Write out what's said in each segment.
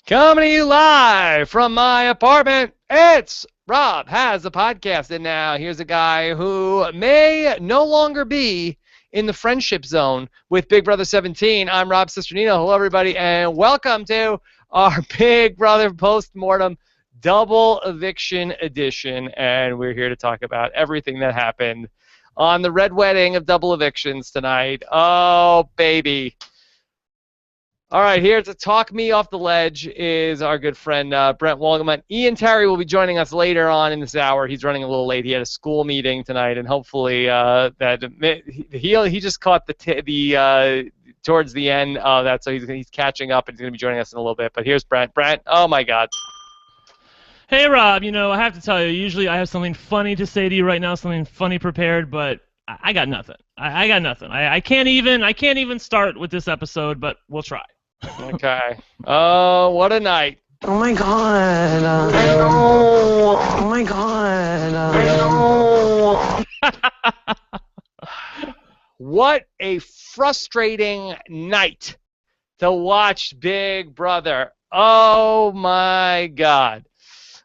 Coming to you live from my apartment, it's Rob Has a Podcast. And now here's a guy who may no longer be in the friendship zone with Big Brother 17. I'm Rob Cesternino. Hello, everybody, and welcome to our Big Brother Postmortem Double Eviction Edition. And we're here to talk about everything that happened on the red wedding of double evictions tonight. Oh, baby. All right, here to talk me off the ledge is our good friend Brent Wolgamut. Ian Terry will be joining us later on in this hour. He's running a little late. He had a school meeting tonight, and hopefully that he just caught the towards the end of that, so he's catching up and he's going to be joining us in a little bit. But here's Brent. Brent, oh my God. Hey Rob, I have to tell you, usually I have something funny to say to you right now, something funny prepared, but I got nothing. I got nothing. I can't even start with this episode, but we'll try. Okay. Oh, what a night. Oh my God. I know. Oh my God. I know. What a frustrating night to watch Big Brother. Oh my God.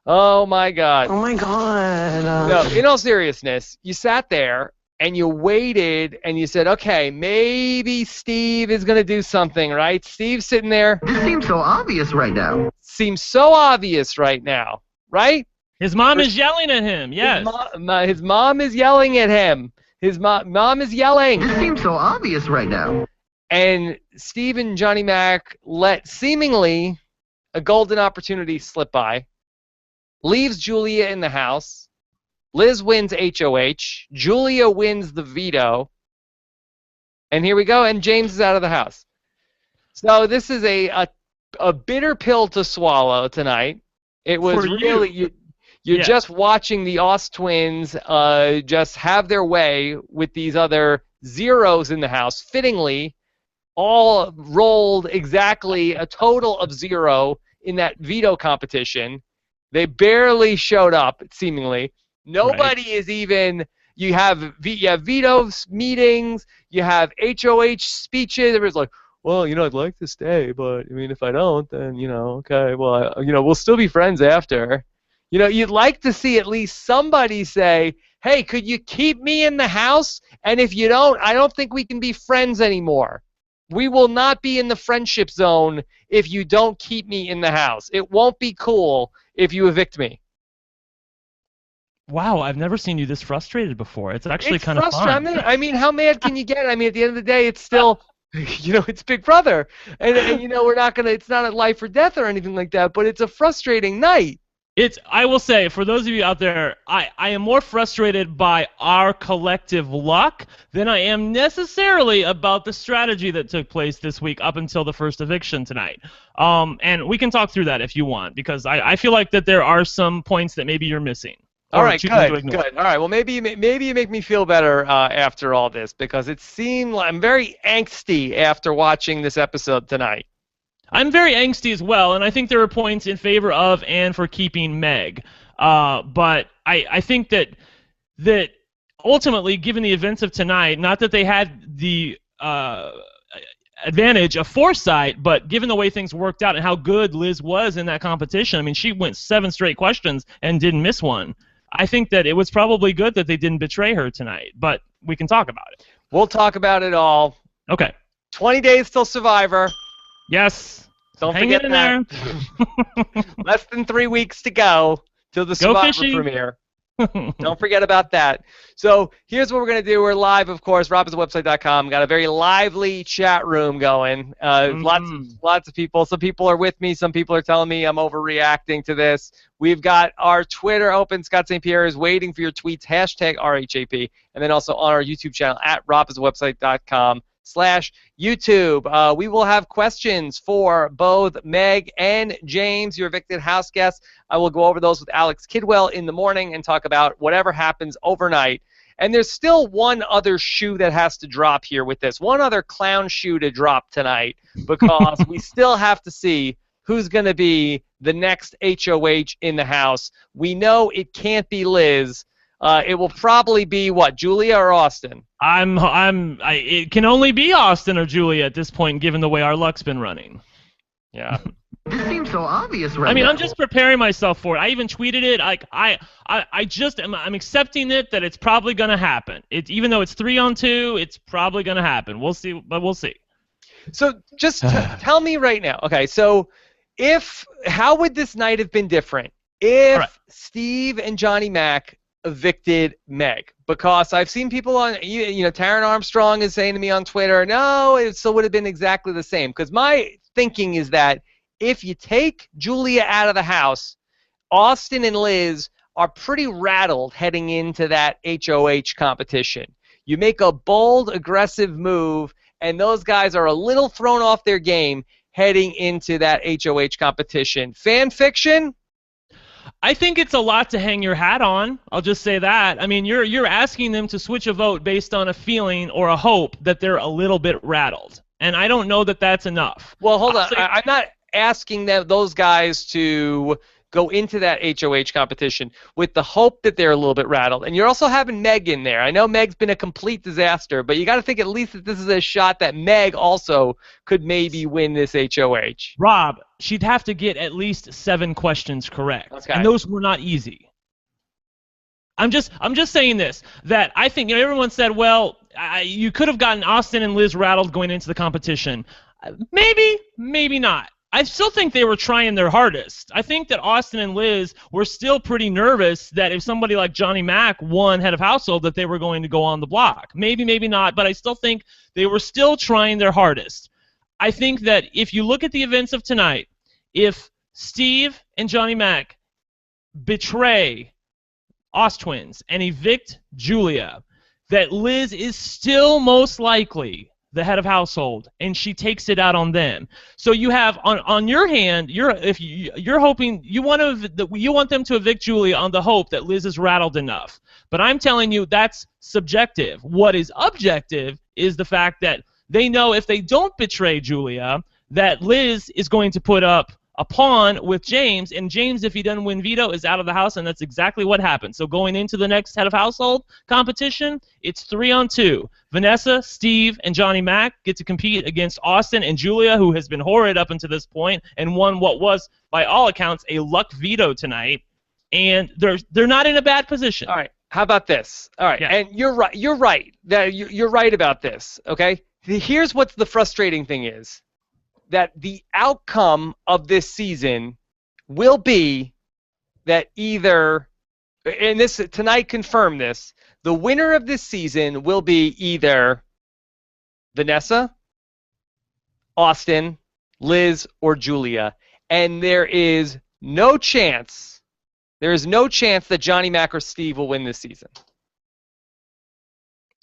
Oh my God. Oh my God. No, in all seriousness, you sat there and you waited and you said, okay, maybe Steve is going to do something, right? Steve's sitting there. This seems so obvious right now. Seems so obvious right now, right? His mom is yelling at him, yes. His mom is yelling at him. His mom is yelling. This seems so obvious right now. And Steve and Johnny Mac let seemingly a golden opportunity slip by. Leaves Julia in the house. Liz wins HOH. Julia wins the veto. And here we go. And James is out of the house. So this is a bitter pill to swallow tonight. It was really you're just watching the Oz twins just have their way with these other zeros in the house. Fittingly, all rolled exactly a total of 0 in that veto competition. They barely showed up, seemingly. Nobody is even. You have veto meetings. You have HOH speeches. Everybody's like, well, I'd like to stay, but I mean, if I don't, then okay, well, we'll still be friends after. You'd like to see at least somebody say, hey, could you keep me in the house? And if you don't, I don't think we can be friends anymore. We will not be in the friendship zone if you don't keep me in the house. It won't be cool if you evict me. Wow, I've never seen you this frustrated before. It's actually kind of fun. I mean, how mad can you get? I mean, at the end of the day, it's still, it's Big Brother. And we're not going to, it's not a life or death or anything like that, but it's a frustrating night. I will say, for those of you out there, I am more frustrated by our collective luck than I am necessarily about the strategy that took place this week up until the first eviction tonight. And we can talk through that if you want, because I feel like that there are some points that maybe you're missing. All right, good. All right, well, maybe you make me feel better after all this, because it seemed like I'm very angsty after watching this episode tonight. I'm very angsty as well, and I think there are points in favor of and for keeping Meg. But I think that ultimately, given the events of tonight, not that they had the advantage of foresight, but given the way things worked out and how good Liz was in that competition, I mean, she went 7 straight questions and didn't miss one. I think that it was probably good that they didn't betray her tonight, but we can talk about it. We'll talk about it all. Okay. 20 days till Survivor. Yes. Don't forget that. There. Less than 3 weeks to go till the Survivor premiere. Don't forget about that. So here's what we're going to do. We're live, of course, robhasawebsite.com. Got a very lively chat room going. Lots of people. Some people are with me. Some people are telling me I'm overreacting to this. We've got our Twitter open. Scott St. Pierre is waiting for your tweets, hashtag RHAP, and then also on our YouTube channel at robhasawebsite.com/YouTube. We will have questions for both Meg and James, your evicted house guests. I will go over those with Alex Kidwell in the morning and talk about whatever happens overnight. And there's still one other shoe that has to drop here with this. One other clown shoe to drop tonight, because we still have to see who's going to be the next HOH in the house. We know it can't be Liz. It will probably be what, Julia or Austin? It can only be Austin or Julia at this point, given the way our luck's been running. Yeah. This seems so obvious right I mean, now. I'm just preparing myself for it. I even tweeted it. Like I'm accepting it that it's probably going to happen. Even though it's 3-on-2, it's probably going to happen. We'll see, but we'll see. So just tell me right now. Okay, so how would this night have been different if Steve and Johnny Mac evicted Meg? Because I've seen people on, Taryn Armstrong is saying to me on Twitter, no, it still would have been exactly the same. Because my thinking is that if you take Julia out of the house, Austin and Liz are pretty rattled heading into that HOH competition. You make a bold, aggressive move, and those guys are a little thrown off their game heading into that HOH competition. Fan fiction? I think it's a lot to hang your hat on. I'll just say that. I mean, you're asking them to switch a vote based on a feeling or a hope that they're a little bit rattled, and I don't know that that's enough. Well, hold on. I'm not asking those guys to go into that HOH competition with the hope that they're a little bit rattled. And you're also having Meg in there. I know Meg's been a complete disaster, but you got to think at least that this is a shot that Meg also could maybe win this HOH. Rob, she'd have to get at least 7 questions correct, and those were not easy. I'm just saying this, that I think, everyone said, well, you could have gotten Austin and Liz rattled going into the competition. Maybe, maybe not. I still think they were trying their hardest. I think that Austin and Liz were still pretty nervous that if somebody like Johnny Mac won head of household that they were going to go on the block. Maybe, maybe not, but I still think they were still trying their hardest. I think that if you look at the events of tonight, if Steve and Johnny Mac betray Oz Twins and evict Julia, that Liz is still most likely the head of household, and she takes it out on them. So you have on your hand, you're hoping you want them to evict Julia on the hope that Liz is rattled enough. But I'm telling you that's subjective. What is objective is the fact that they know if they don't betray Julia, that Liz is going to put up a pawn with James, and James, if he doesn't win veto, is out of the house, and that's exactly what happened. So going into the next head of household competition, it's 3-on-2. Vanessa, Steve, and Johnny Mac get to compete against Austin and Julia, who has been horrid up until this point and won what was, by all accounts, a luck veto tonight. And they're not in a bad position. All right. How about this? All right. Yeah. And you're right. You're right. You're right about this. Okay. Here's what the frustrating thing is. That the outcome of this season will be that either, and this tonight confirmed this, the winner of this season will be either Vanessa, Austin, Liz, or Julia, and there is no chance that Johnny Mac or Steve will win this season.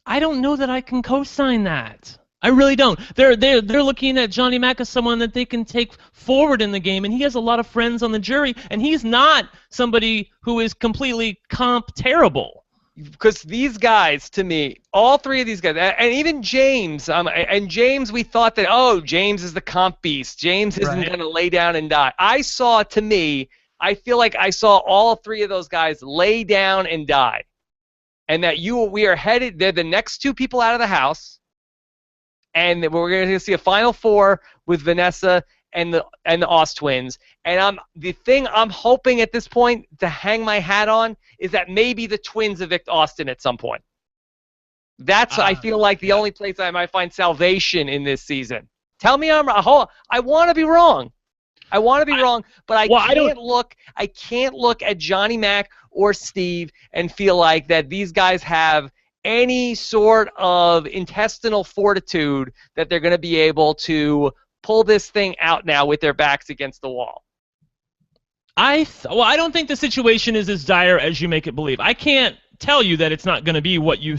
I don't know that I can co-sign that. I really don't. They're looking at Johnny Mac as someone that they can take forward in the game, and he has a lot of friends on the jury, and he's not somebody who is completely terrible. Because these guys, to me, all 3 of these guys, and even James, and James, we thought that, oh, James is the comp beast. James isn't going to lay down and die. I feel like I saw all 3 of those guys lay down and die. And that we are headed, they're the next 2 people out of the house. And we're going to see a Final Four with Vanessa and the Oz Twins. And the thing I'm hoping at this point to hang my hat on is that maybe the Twins evict Austin at some point. That's I feel like the only place I might find salvation in this season. Tell me I'm wrong. I want to be wrong. I want to be wrong, but I can't look at Johnny Mac or Steve and feel like that these guys have any sort of intestinal fortitude that they're going to be able to pull this thing out now with their backs against the wall. I don't think the situation is as dire as you make it believe. I can't tell you that it's not going to be what you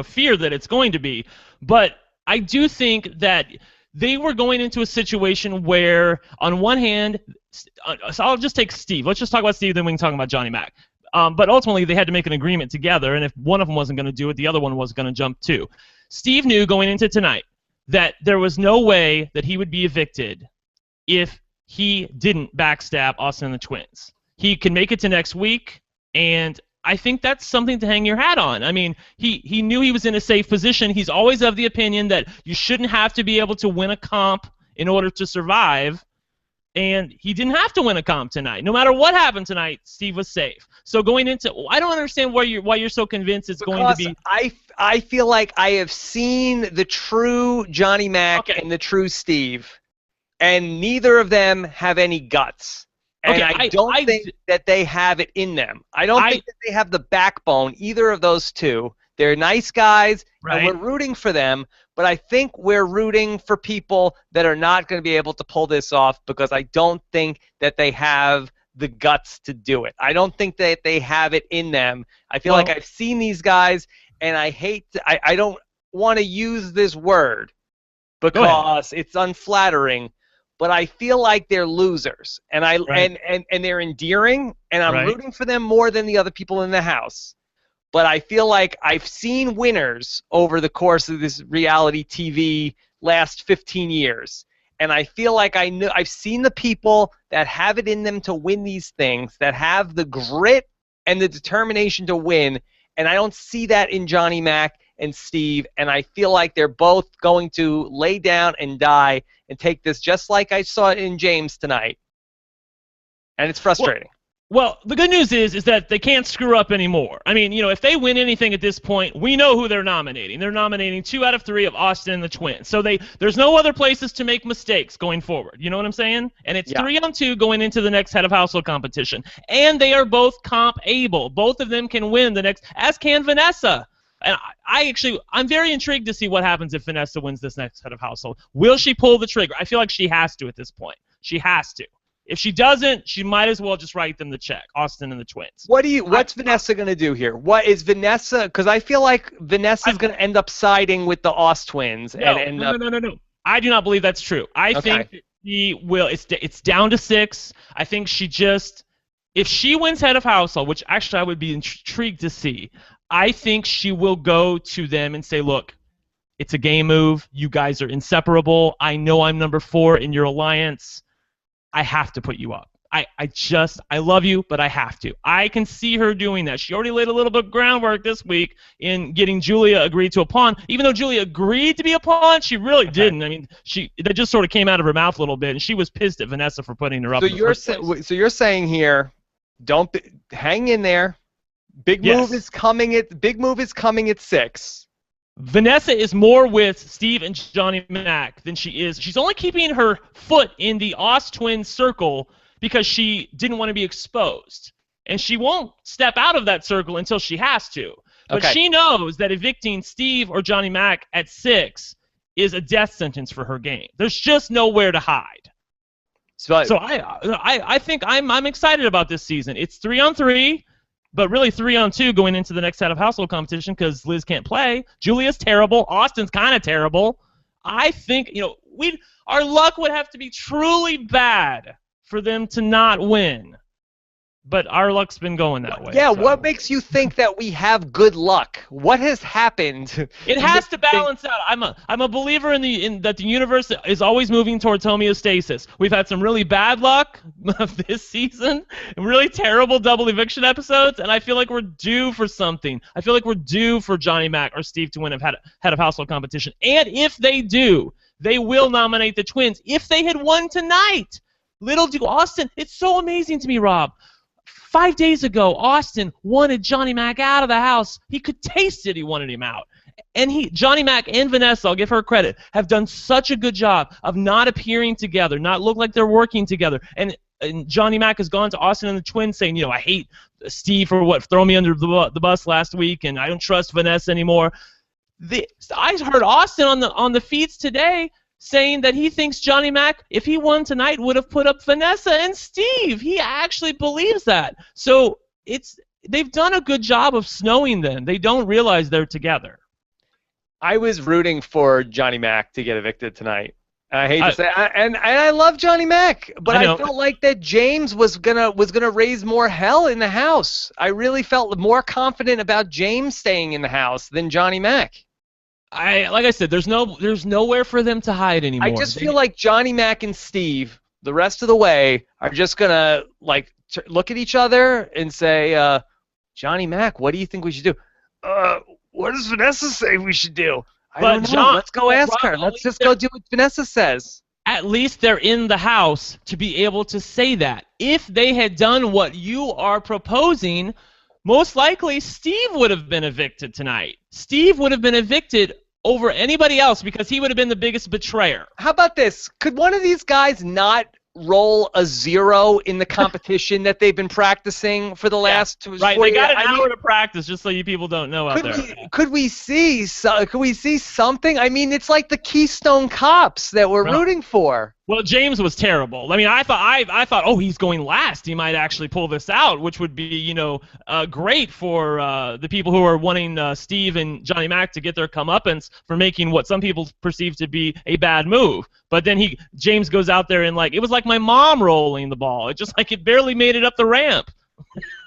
fear that it's going to be, but I do think that they were going into a situation where, on one hand, so I'll just take Steve. Let's just talk about Steve, then we can talk about Johnny Mac. But ultimately, they had to make an agreement together, and if one of them wasn't going to do it, the other one was going to jump too. Steve knew going into tonight that there was no way that he would be evicted if he didn't backstab Austin and the Twins. He can make it to next week, and I think that's something to hang your hat on. I mean, he knew he was in a safe position. He's always of the opinion that you shouldn't have to be able to win a comp in order to survive. and he didn't have to win a comp tonight. No matter what happened tonight, Steve was safe. So going into, I don't understand why you're so convinced it's going to be. I feel like I have seen the true Johnny Mac and the true Steve, and neither of them have any guts. And I don't think that they have it in them. I don't think that they have the backbone, either of those two. They're nice guys, and we're rooting for them, but I think we're rooting for people that are not going to be able to pull this off because I don't think that they have the guts to do it. I don't think that they have it in them. I feel like I've seen these guys, and I don't want to use this word because it's unflattering, but I feel like they're losers, and and they're endearing, and I'm rooting for them more than the other people in the house. But I feel like I've seen winners over the course of this reality TV last 15 years. And I feel like I've seen the people that have it in them to win these things, that have the grit and the determination to win. And I don't see that in Johnny Mac and Steve. And I feel like they're both going to lay down and die and take this just like I saw it in James tonight. And it's frustrating. Well, the good news is that they can't screw up anymore. I mean, if they win anything at this point, we know who they're nominating. They're nominating 2 out of 3 of Austin and the Twins. So there's no other places to make mistakes going forward. You know what I'm saying? And it's 3-on-2 going into the next head of household competition. And they are both comp able. Both of them can win the next, as can Vanessa. And I'm very intrigued to see what happens if Vanessa wins this next head of household. Will she pull the trigger? I feel like she has to at this point. She has to. If she doesn't, she might as well just write them the check, Austin and the Twins. What's Vanessa going to do here? What is Vanessa? Because I feel like Vanessa's going to end up siding with the Aust twins. No. I do not believe that's true. I think that she will. It's down to 6. I think if she wins head of household, which actually I would be intrigued to see, I think she will go to them and say, look, it's a game move. You guys are inseparable. I know I'm number 4 in your alliance. I have to put you up. I love you, but I have to. I can see her doing that. She already laid a little bit of groundwork this week in getting Julia agreed to a pawn. Even though Julia agreed to be a pawn, she really didn't. I mean, that just sort of came out of her mouth a little bit, and she was pissed at Vanessa for putting her up. So you're saying here, hang in there. Big move is coming at 6. Vanessa is more with Steve and Johnny Mac than she is. She's only keeping her foot in the Aust twins circle because she didn't want to be exposed. And she won't step out of that circle until she has to. But she knows that evicting Steve or Johnny Mac at 6 is a death sentence for her game. There's just nowhere to hide. So I think I'm excited about this season. It's 3-on-3. But really 3-on-2 going into the next set of household competition because Liz can't play. Julia's terrible. Austin's kind of terrible. I think, our luck would have to be truly bad for them to not win. But our luck's been going that way. Yeah, so. What makes you think that we have good luck? What has happened? It has to balance out. I'm a believer in that the universe is always moving towards homeostasis. We've had some really bad luck this season, really terrible double eviction episodes, and I feel like we're due for something. I feel like we're due for Johnny Mac or Steve to win head of household competition. And if they do, they will nominate the Twins. If they had won tonight, little do Austin. It's so amazing to me, Rob. 5 days ago, Austin wanted Johnny Mac out of the house. He could taste it. He wanted him out. And Johnny Mac and Vanessa, I'll give her credit, have done such a good job of not appearing together, not look like they're working together. And Johnny Mac has gone to Austin and the Twins saying, I hate Steve for throwing me under the bus last week, and I don't trust Vanessa anymore. I heard Austin on the feeds today saying that he thinks Johnny Mac, if he won tonight, would have put up Vanessa and Steve. He actually believes that. So they've done a good job of snowing them. They don't realize they're together. I was rooting for Johnny Mac to get evicted tonight. I hate to say it. And I love Johnny Mac, but I felt like that James was gonna raise more hell in the house. I really felt more confident about James staying in the house than Johnny Mac. Like I said, there's nowhere for them to hide anymore. I just feel like Johnny Mac and Steve, the rest of the way, are just gonna look at each other and say, Johnny Mac, what do you think we should do? What does Vanessa say we should do? I don't know. Let's go ask her. Let's just go do what Vanessa says. at least they're in the house to be able to say that. If they had done what you are proposing, most likely Steve would have been evicted tonight. Steve would have been evicted over anybody else because he would have been the biggest betrayer. How about this? Could one of these guys not roll a 0 in the competition that they've been practicing for the last 2 Right, they got an hour to practice, just so you people don't know out there. Could we see something? I mean, it's like the Keystone Cops that we're rooting for. Well, James was terrible. I mean, I thought, oh, he's going last. He might actually pull this out, which would be, great for the people who are wanting Steve and Johnny Mac to get their comeuppance for making what some people perceive to be a bad move. But then James goes out there and it was like my mom rolling the ball. It just it barely made it up the ramp.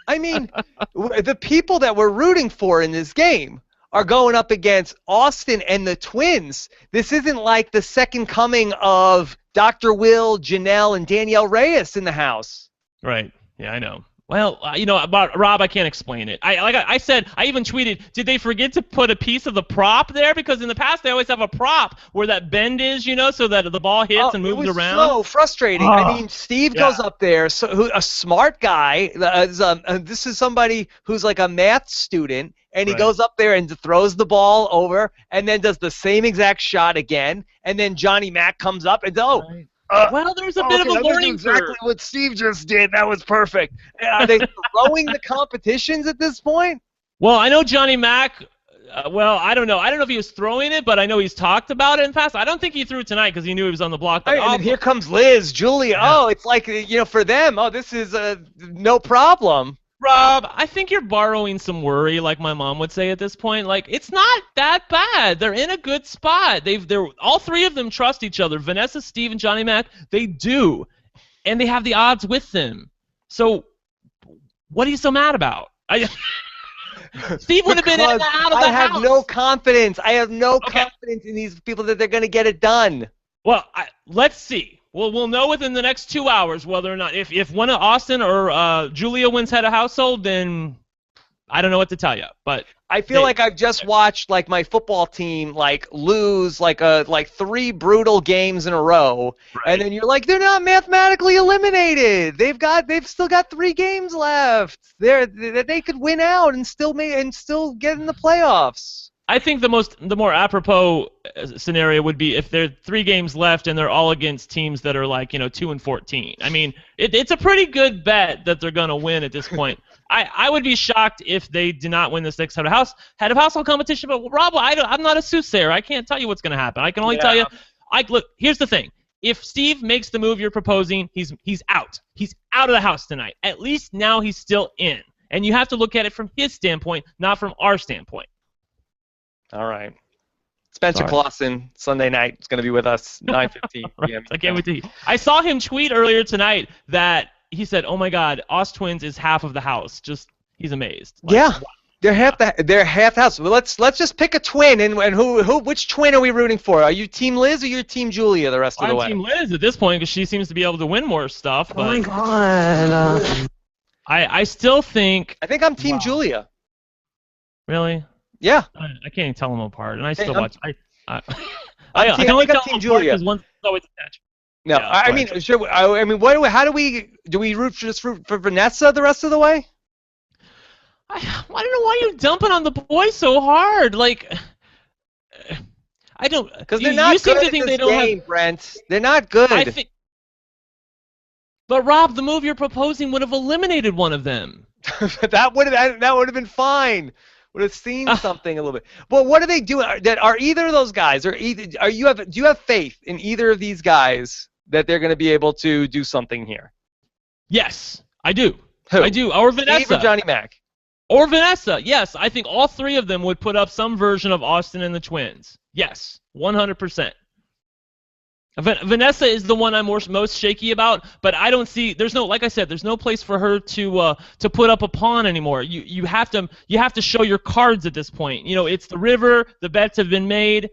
I mean, the people that we're rooting for in this game are going up against Austin and the Twins. This isn't like the second coming of Dr. Will, Janelle, and Danielle Reyes in the house. Right. Yeah, I know. Well, about Rob, I can't explain it. I said, I even tweeted, did they forget to put a piece of the prop there? Because in the past, they always have a prop where that bend is, so that the ball hits and moves around. It was so frustrating. I mean, Steve goes up there, a smart guy. This is somebody who's like a math student, and he goes up there and throws the ball over, and then does the same exact shot again, and then Johnny Mac comes up and well, there's a bit of a learning exactly curve. What Steve just did. That was perfect. Are they throwing the competitions at this point? Well, I know Johnny Mac. Well, I don't know. I don't know if he was throwing it, but I know he's talked about it in the past. I don't think he threw it tonight because he knew he was on the block. But and then here comes Liz, Julia. Yeah. Oh, it's like, for them, this is no problem. Rob, I think you're borrowing some worry, like my mom would say at this point. It's not that bad. They're in a good spot. They're all three of them trust each other. Vanessa, Steve, and Johnny Mac, they do, and they have the odds with them. So, what are you so mad about? Steve would have been in and out of the house. I have no confidence. I have no confidence in these people that they're going to get it done. Well, let's see. Well, we'll know within the next 2 hours whether or not if one of Austin or Julia wins head of household, then I don't know what to tell you. But I feel like I've just watched my football team lose 3 brutal games in a row, and then you're like, they're not mathematically eliminated. They've still got 3 games left. They could win out and still get in the playoffs. I think the more apropos scenario would be if there are 3 games left and they're all against teams that are 2-14. I mean, it's a pretty good bet that they're going to win at this point. I would be shocked if they do not win this next head of household competition. But Rob, I'm not a soothsayer. I can't tell you what's going to happen. I can only tell you. Look. Here's the thing. If Steve makes the move you're proposing, he's out. He's out of the house tonight. At least now he's still in, and you have to look at it from his standpoint, not from our standpoint. All right. Spencer Clausen, Sunday night, is going to be with us, 9:15 p.m. I can't wait to hear. I saw him tweet earlier tonight that he said, "Oh my God, Oz Twins is half of the house." He's amazed. Wow. They're half the house. Well, let's just pick a twin, and which twin are we rooting for? Are you Team Liz or you're Team Julia the rest of the way? I'm Team Liz at this point because she seems to be able to win more stuff. But Oh my God. I still think. I think I'm Team Julia. Really? Yeah. I can't even tell them apart, and I still watch. I can only tell them apart because one's always attached. No, Yeah, I mean, sure. I mean, how do we root for Vanessa the rest of the way? I don't know why you're dumping on the boys so hard. I don't. Because they're not good at this game, Brent. They're not good. But Rob, the move you're proposing would have eliminated one of them. that would have been fine. Would have seen something a little bit. Well, what are they doing? Are either of those guys, do you have faith in either of these guys that they're going to be able to do something here? Yes, I do. Who? I do. Or Vanessa. Steve or Johnny Mac? Or Vanessa. Yes, I think all 3 of them would put up some version of Austin and the Twins. Yes, 100%. Vanessa is the one I'm most shaky about, but I don't see. Like I said, there's no place for her to put up a pawn anymore. You have to show your cards at this point. It's the river. The bets have been made.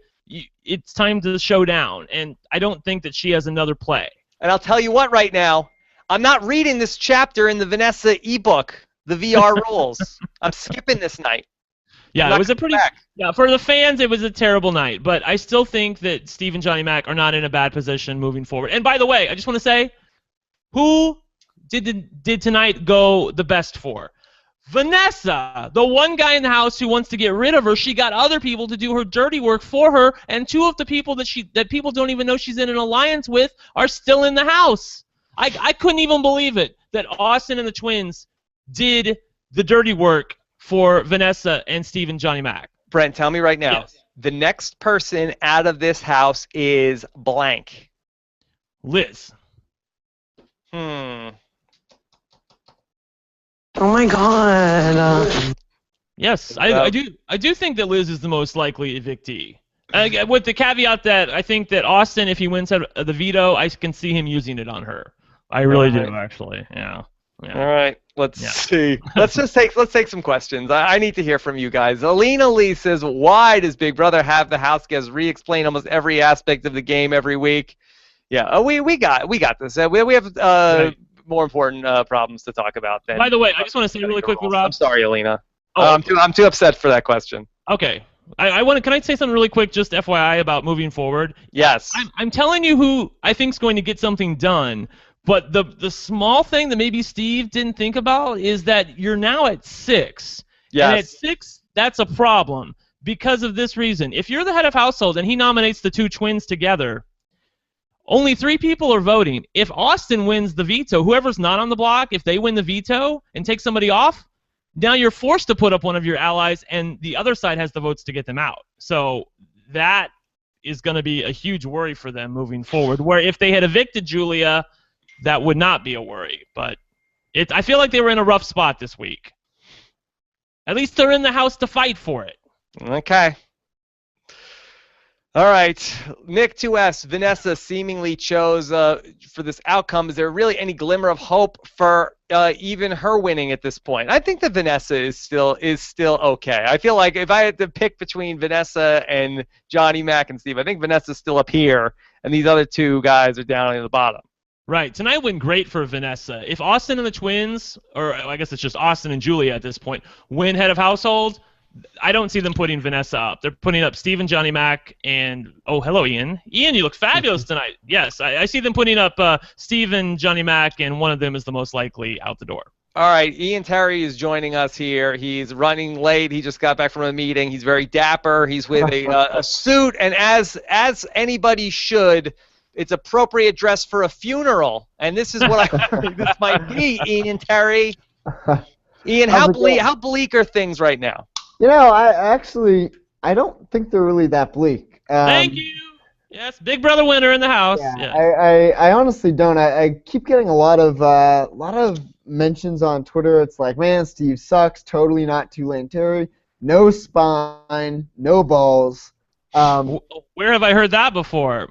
It's time to show down, and I don't think that she has another play. And I'll tell you what, right now, I'm not reading this chapter in the Vanessa ebook, the VR rules. I'm skipping this night. Yeah, it was a pretty. Yeah, for the fans, it was a terrible night. But I still think that Steve and Johnny Mac are not in a bad position moving forward. And by the way, I just want to say, who did tonight go the best for? Vanessa, the one guy in the house who wants to get rid of her. She got other people to do her dirty work for her, and two of the people that people don't even know she's in an alliance with are still in the house. I couldn't even believe it that Austin and the twins did the dirty work for Vanessa and Steve and Johnny Mac. Brent, tell me right now. Yes. The next person out of this house is blank. Liz. Oh my god. Yes, I do think that Liz is the most likely evictee. With the caveat that I think that Austin, if he wins the veto, I can see him using it on her. I really do, actually. Yeah. All right, let's see. Let's take some questions. I need to hear from you guys. Alina Lee says, "Why does Big Brother have the house guests re-explain almost every aspect of the game every week?" Yeah, we got this. We have Right. more important problems to talk about. Than By the way, I just want to say really quickly, Rob. I'm sorry, Alina. Oh, I'm too upset for that question. Okay. Can I say something really quick, just FYI, about moving forward? Yes. I'm telling you who I think is going to get something done, but the small thing that maybe Steve didn't think about is that you're now at 6. Yes. And at 6, that's a problem because of this reason. If you're the head of household and he nominates the two twins together, only 3 people are voting. If Austin wins the veto, whoever's not on the block, if they win the veto and take somebody off, now you're forced to put up one of your allies, and the other side has the votes to get them out. So that is going to be a huge worry for them moving forward, where if they had evicted Julia, that would not be a worry. But I feel like they were in a rough spot this week. At least they're in the house to fight for it. Okay. All right. Nick 2S, Vanessa seemingly chose for this outcome. Is there really any glimmer of hope for even her winning at this point? I think that Vanessa is still okay. I feel like if I had to pick between Vanessa and Johnny Mac and Steve, I think Vanessa's still up here, and these other two guys are down at the bottom. Right. Tonight went great for Vanessa. If Austin and the twins, or I guess it's just Austin and Julia at this point, win head of household, I don't see them putting Vanessa up. They're putting up Steve and Johnny Mac and, oh, hello, Ian. Ian, you look fabulous tonight. Yes, I see them putting up Steve and Johnny Mac, and one of them is the most likely out the door. All right, Ian Terry is joining us here. He's running late. He just got back from a meeting. He's very dapper. He's with a suit, and as anybody should, it's appropriate dress for a funeral. And this is what I think this might be, Ian Terry. Ian, how bleak are things right now? You know, I don't think they're really that bleak. Thank you. Yes, Big Brother winner in the house. Yeah, yes. I honestly don't. I keep getting a lot of mentions on Twitter. It's like, man, Steve sucks. Totally not Tulane Terry. No spine, no balls. Where have I heard that before?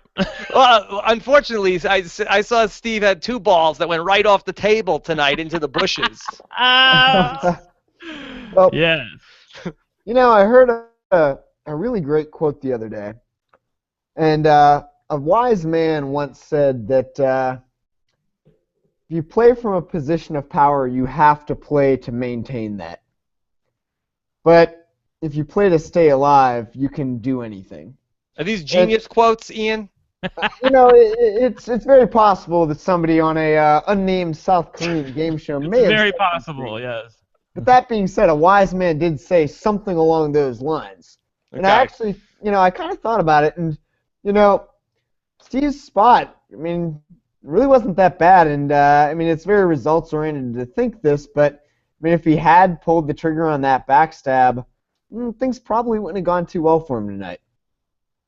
Well, unfortunately, I saw Steve had 2 balls that went right off the table tonight into the bushes. Well, yes. You know, I heard a really great quote the other day, and a wise man once said that if you play from a position of power, you have to play to maintain that. But if you play to stay alive, you can do anything. Are these genius quotes, Ian? You know, it's very possible that somebody on a unnamed South Korean game show may have Very said possible, something. yes. But that being said, a wise man did say something along those lines. And I actually, I kind of thought about it, and, Steve's spot, really wasn't that bad. And, it's very results-oriented to think this, but, if he had pulled the trigger on that backstab, things probably wouldn't have gone too well for him tonight.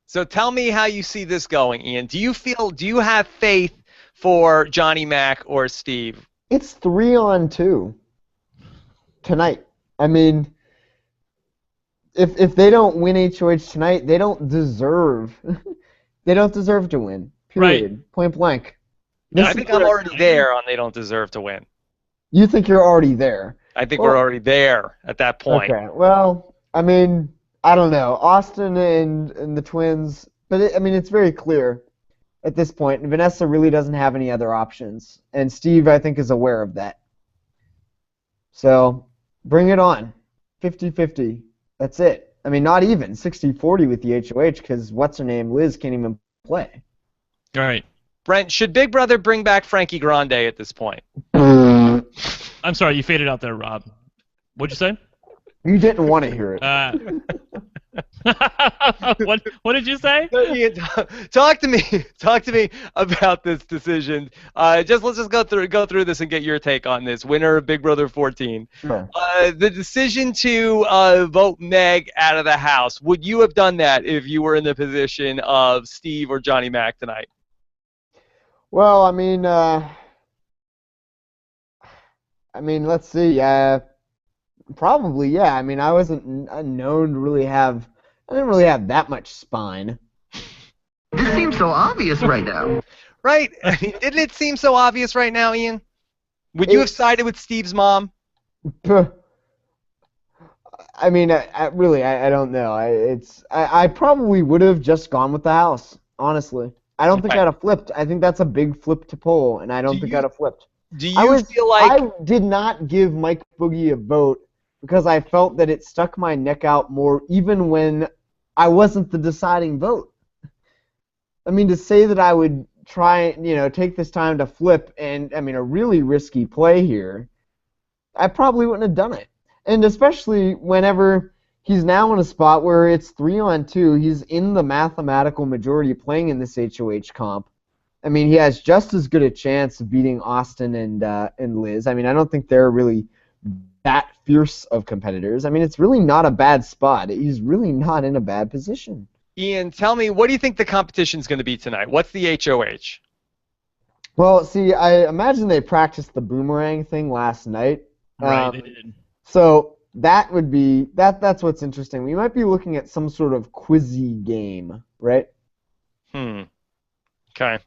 So tell me how you see this going, Ian. Do you have faith for Johnny Mac or Steve? It's 3-on-2. Tonight. If they don't win HOH tonight, they don't deserve to win. Period. Right. Point blank. I think I'm already there on they don't deserve to win. You think you're already there? I think we're already there at that point. Okay. Well, I don't know. Austin and the twins, but it's very clear at this point. And Vanessa really doesn't have any other options, and Steve, I think, is aware of that. So, bring it on. 50-50. That's it. I mean, not even 60-40 with the HOH because what's-her-name, Liz, can't even play. All right. Brent, should Big Brother bring back Frankie Grande at this point? I'm sorry, you faded out there, Rob. What'd you say? You didn't want to hear it. What did you say? Ian, talk to me about this decision. Let's just go through this and get your take on this. Winner of Big Brother 14. Sure. The decision to vote Meg out of the house. Would you have done that if you were in the position of Steve or Johnny Mac tonight? Well, I mean, let's see. Probably, yeah. I mean, I wasn't known to really have. I didn't really have that much spine. This seems so obvious right now. Right? I mean, didn't it seem so obvious right now, Ian? Would you have sided with Steve's mom? I mean, I don't know. I probably would have just gone with the house, honestly. I don't think I'd have flipped. I think that's a big flip to pull, and I don't think I'd have flipped. Do you feel like... I did not give Mike Boogie a vote because I felt that it stuck my neck out more even when I wasn't the deciding vote. I mean, to say that I would try, take this time to flip and, I mean, a really risky play here, I probably wouldn't have done it. And especially whenever he's now in a spot where it's 3-on-2, he's in the mathematical majority playing in this HOH comp. I mean, he has just as good a chance of beating Austin and Liz. I mean, I don't think they're really that fierce of competitors. I mean, it's really not a bad spot. He's really not in a bad position. Ian, tell me, what do you think the competition's going to be tonight? What's the HOH? Well, see, I imagine they practiced the boomerang thing last night. Right, they did. So that would be that's what's interesting. We might be looking at some sort of quizzy game, right? Okay.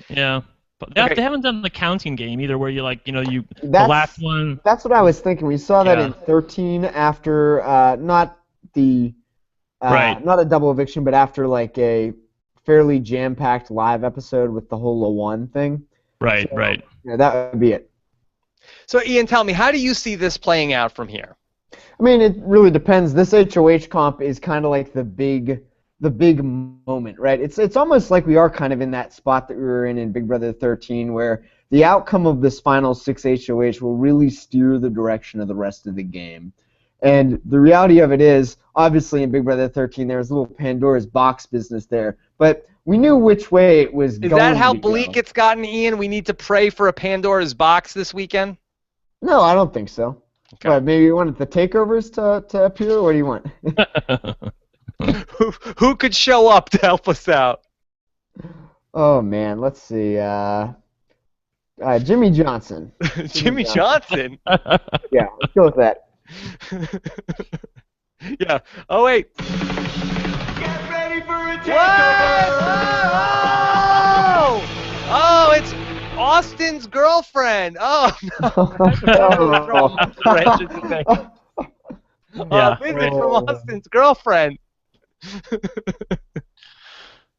Yeah. But they haven't done the counting game either, where you the last one. That's what I was thinking. We saw that in 13 after not a double eviction, but after like a fairly jam-packed live episode with the whole one thing. Right, so, right. Yeah, that would be it. So Ian, tell me, how do you see this playing out from here? I mean, it really depends. This HOH comp is kind of like the big moment, right? It's almost like we are kind of in that spot that we were in Big Brother 13, where the outcome of this final 6 HOH will really steer the direction of the rest of the game. And the reality of it is, obviously in Big Brother 13, there was a little Pandora's box business there, but we knew which way it was going. Is that how to bleak go. it's gotten, Ian? We need to pray for a Pandora's box this weekend? No, I don't think so. Okay. What, maybe you wanted the takeovers to appear, or what do you want? Who could show up to help us out? Oh man, let's see. Jimmy Johnson. Jimmy Johnson? Yeah, let's go with that. Yeah. Oh wait. Get ready for a Whoa! Oh, it's Austin's girlfriend. Oh no. Yeah. Visit from Austin's girlfriend.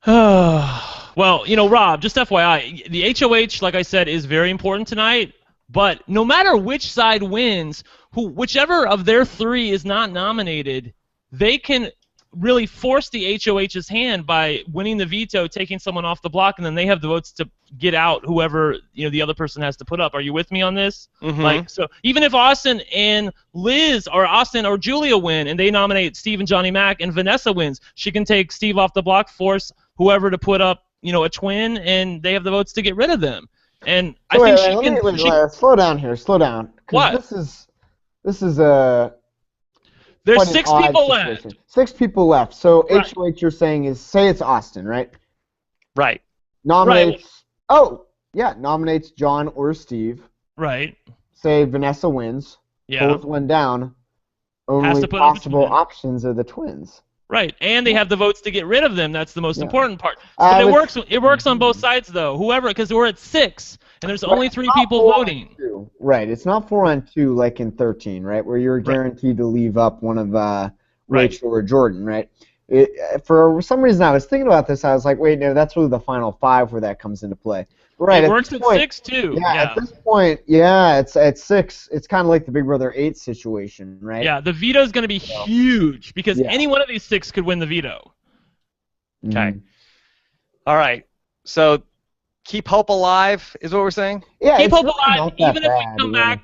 Well, Rob, just FYI, the HOH, like I said, is very important tonight. But no matter which side wins, whichever of their three is not nominated, they can really force the HOH's hand by winning the veto, taking someone off the block, and then they have the votes to get out whoever the other person has to put up. Are you with me on this? Mm-hmm. So even if Austin and Liz or Austin or Julia win and they nominate Steve and Johnny Mac and Vanessa wins, she can take Steve off the block, force whoever to put up a twin, and they have the votes to get rid of them. And I think she can. Slow down here. Slow down. What? This is a. There's 6 people left. 6 people left. So Right. HOH you're saying is, say it's Austin, right? Right. Nominates. Right. Oh, yeah. Nominates John or Steve. Right. Say Vanessa wins. Yeah. Both went down. Has Only to put up a possible twin. options are the twins. Right, and they have the votes to get rid of them. That's the most Yeah. important part. But it works on both sides though. Whoever, because we're at 6, and there's only 3 people voting. Right, it's not 4-on-2 like in 13, right, where you're guaranteed to leave up one of Rachel or Jordan, right? For some reason, I was thinking about this. I was like, wait, no, that's really the final 5 where that comes into play. Right. It works at 6 too. Yeah, at this point, yeah, it's at 6. It's kind of like the Big Brother 8 situation, right? Yeah, the veto is going to be huge because any one of these 6 could win the veto. Okay. All right. So keep hope alive is what we're saying? Yeah, keep hope really alive, even if we come back.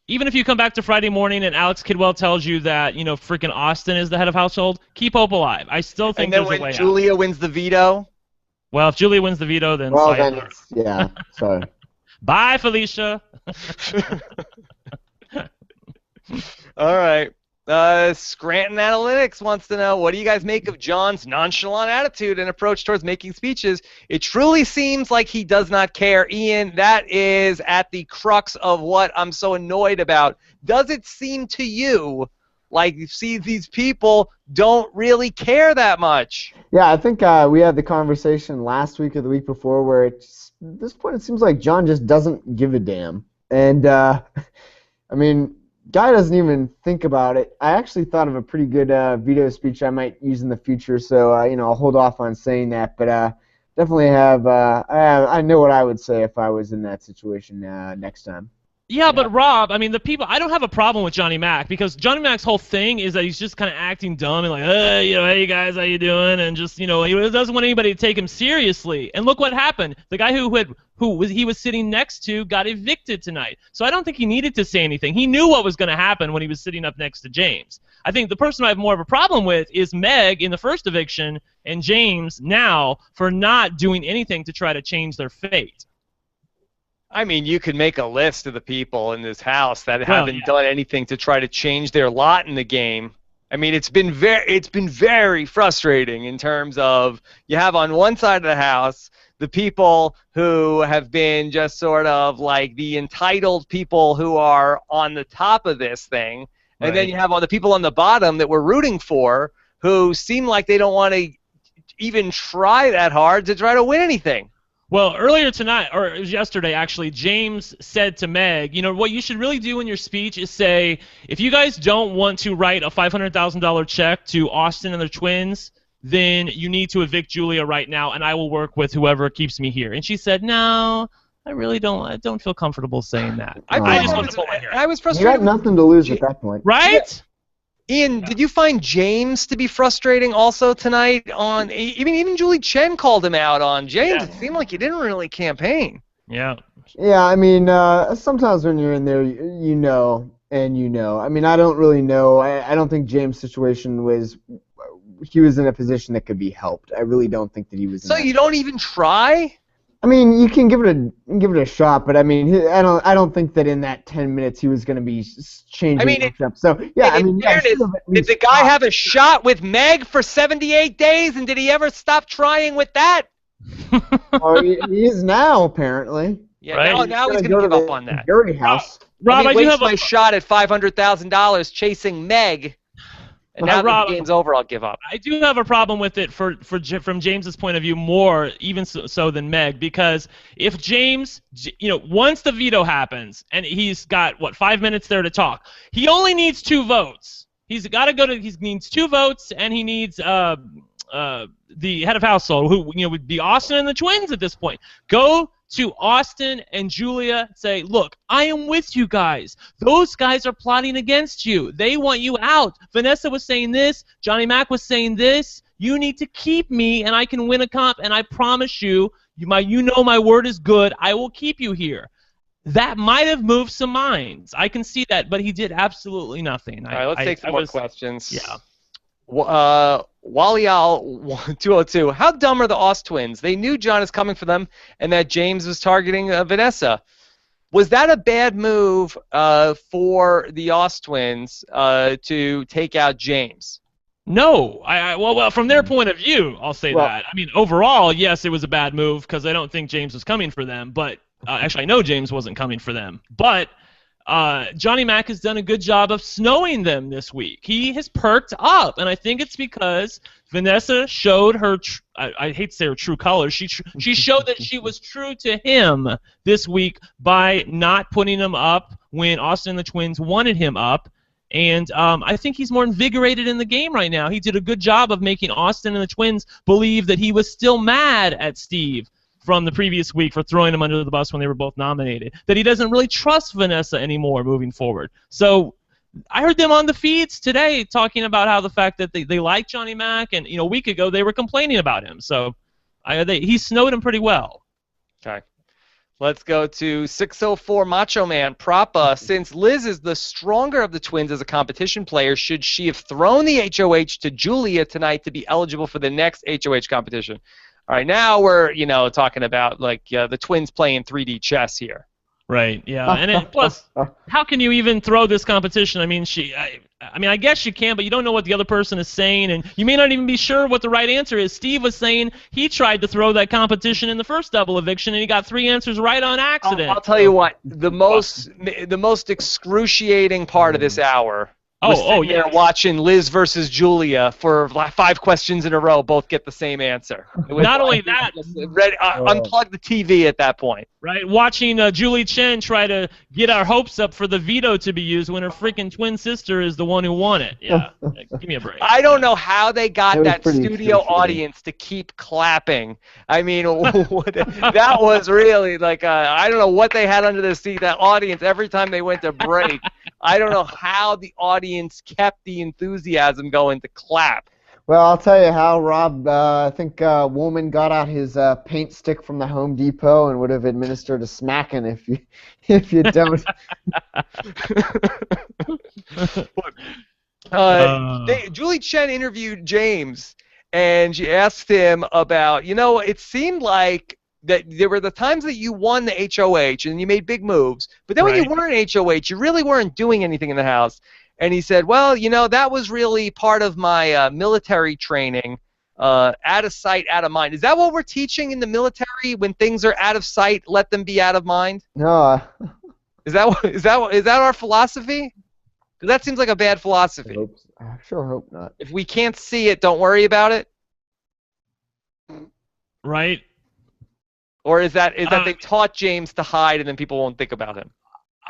Even if you come back to Friday morning and Alex Kidwell tells you that, you know, freaking Austin is the head of household, keep hope alive. I still think there's a way out. And then when Julia wins the veto? Well, if Julia wins the veto, then yeah, sorry. Bye, Felicia. All right. Scranton Analytics wants to know, what do you guys make of John's nonchalant attitude and approach towards making speeches? It truly seems like he does not care. Ian, that is at the crux of what I'm so annoyed about. Does it seem to you like you see these people don't really care that much? Yeah, I think we had the conversation last week or the week before where at this point it seems like John just doesn't give a damn. And, I mean, guy doesn't even think about it. I actually thought of a pretty good veto speech I might use in the future, so you know, I'll hold off on saying that. But definitely I know what I would say if I was in that situation next time. Yeah, but Rob, I mean, the people, I don't have a problem with Johnny Mac because Johnny Mac's whole thing is that he's just kind of acting dumb and like, hey, you know, hey guys, how you doing? And just, you know, he doesn't want anybody to take him seriously. And look what happened. The guy he was sitting next to got evicted tonight. So I don't think he needed to say anything. He knew what was going to happen when he was sitting up next to James. I think the person I have more of a problem with is Meg in the first eviction and James now for not doing anything to try to change their fate. I mean, you could make a list of the people in this house that haven't done anything to try to change their lot in the game. I mean, it's been very frustrating in terms of you have on one side of the house the people who have been just sort of like the entitled people who are on the top of this thing, and then you have all the people on the bottom that we're rooting for who seem like they don't want to even try that hard to try to win anything. Well, earlier tonight, or it was yesterday actually, James said to Meg, you know, what you should really do in your speech is say, if you guys don't want to write a $500,000 check to Austin and their twins, then you need to evict Julia right now, and I will work with whoever keeps me here. And she said, no, I really don't. I don't feel comfortable saying that. I was frustrated. You had nothing to lose at that point. Right? Ian, did you find James to be frustrating also tonight? Even Julie Chen called him out on James. It seemed like he didn't really campaign. Yeah. Yeah, I mean, sometimes when you're in there, you know, and you know. I mean, I don't really know. I don't think James' situation was. He was in a position that could be helped. I really don't think that he was. So you don't even try? I mean, you can give it a shot, but I mean, I don't think that in that 10 minutes he was going to be changing up. So yeah, I mean, fairness, did the guy have a shot with Meg for 78 days, and did he ever stop trying with that? Oh, he is now apparently. Yeah, right? now he's going to give up on that. Jury house. Rob, I do have my shot at $500,000 chasing Meg. And now that the game's over, I'll give up. I do have a problem with it from James's point of view more, even so than Meg, because if James, you know, once the veto happens and he's got 5 minutes there to talk, he only needs 2 votes. He's got to he needs 2 votes, and he needs the head of household, who would be Austin and the twins at this point. Go to Austin and Julia, say, look, I am with you guys. Those guys are plotting against you. They want you out. Vanessa was saying this. Johnny Mac was saying this. You need to keep me, and I can win a comp, and I promise you, you know my word is good. I will keep you here. That might have moved some minds. I can see that, but he did absolutely nothing. All right, let's take some more questions. Yeah. Walial 202. How dumb are the Oz twins? They knew John is coming for them and that James was targeting Vanessa. Was that a bad move for the Oz twins to take out James? No. Well, from their point of view, I'll say that. I mean, overall, yes, it was a bad move because I don't think James was coming for them. But actually, I know James wasn't coming for them. But Johnny Mac has done a good job of snowing them this week. He has perked up, and I think it's because Vanessa showed her, I hate to say her true colors, she showed that she was true to him this week by not putting him up when Austin and the twins wanted him up, And I think he's more invigorated in the game right now. He did a good job of making Austin and the twins believe that he was still mad at Steve from the previous week for throwing him under the bus when they were both nominated, that he doesn't really trust Vanessa anymore moving forward. So I heard them on the feeds today talking about how the fact that they like Johnny Mac, and a week ago they were complaining about him. So he snowed him pretty well. Okay. Let's go to 604 Macho Man. Propa, since Liz is the stronger of the twins as a competition player, should she have thrown the HOH to Julia tonight to be eligible for the next HOH competition? All right, now we're, talking about, like, the twins playing 3D chess here. Right, yeah. And plus, how can you even throw this competition? I mean, I guess you can, but you don't know what the other person is saying, and you may not even be sure what the right answer is. Steve was saying he tried to throw that competition in the first double eviction, and he got 3 answers right on accident. I'll tell you what, the most excruciating part of this hour was yeah, watching Liz versus Julia for 5 questions in a row, both get the same answer. Not only that, unplug the TV at that point. Right, watching Julie Chen try to get our hopes up for the veto to be used when her freaking twin sister is the one who won it. Yeah, give me a break. I don't know how they got that studio audience to keep clapping. I mean, that was really like, I don't know what they had under the seat. That audience, every time they went to break, I don't know how the audience kept the enthusiasm going to clap. Well, I'll tell you how, Rob. I think Woolman got out his paint stick from the Home Depot and would have administered a smacking if you don't. Julie Chen interviewed James, and she asked him about, it seemed like that there were the times that you won the HOH and you made big moves, but then when you weren't HOH, you really weren't doing anything in the house. And he said, well, that was really part of my military training, out of sight, out of mind. Is that what we're teaching in the military? When things are out of sight, let them be out of mind? No. Is that our philosophy? Because that seems like a bad philosophy. I sure hope not. If we can't see it, don't worry about it? Right. Or is that they taught James to hide and then people won't think about him?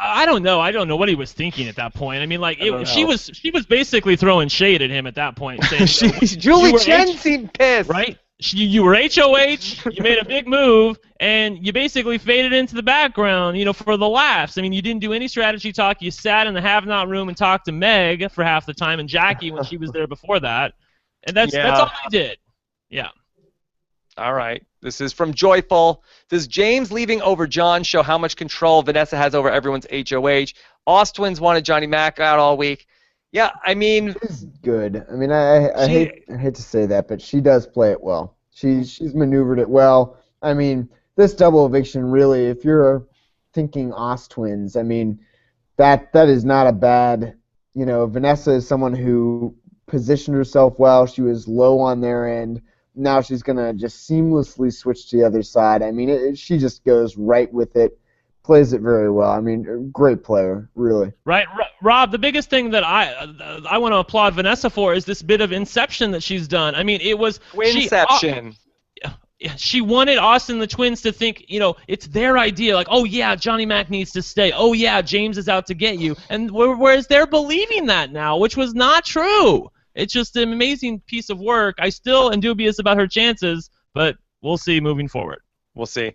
I don't know. I don't know what he was thinking at that point. I mean, like she was basically throwing shade at him at that point, saying, Julie Chen seemed pissed, right? You were HOH, you made a big move, and you basically faded into the background, for the laughs. I mean, you didn't do any strategy talk. You sat in the have-not room and talked to Meg for half the time, and Jackie when she was there before that, and that's all you did. Yeah. All right. This is from Joyful. Does James leaving over John show how much control Vanessa has over everyone's HOH? Twins wanted Johnny Mac out all week. Yeah, I mean... She's good. I mean, I hate to say that, but she does play it well. She's maneuvered it well. I mean, this double eviction really, if you're thinking Twins, I mean, that is not a bad... Vanessa is someone who positioned herself well. She was low on their end. Now she's going to just seamlessly switch to the other side. I mean, she just goes right with it, plays it very well. I mean, great player, really. Right. Rob, the biggest thing that I want to applaud Vanessa for is this bit of inception that she's done. I mean, it was... Winception. She wanted Austin and the twins to think, it's their idea. Like, oh, yeah, Johnny Mac needs to stay. Oh, yeah, James is out to get you. And whereas they're believing that now, which was not true. It's just an amazing piece of work. I still am dubious about her chances, but we'll see moving forward. We'll see.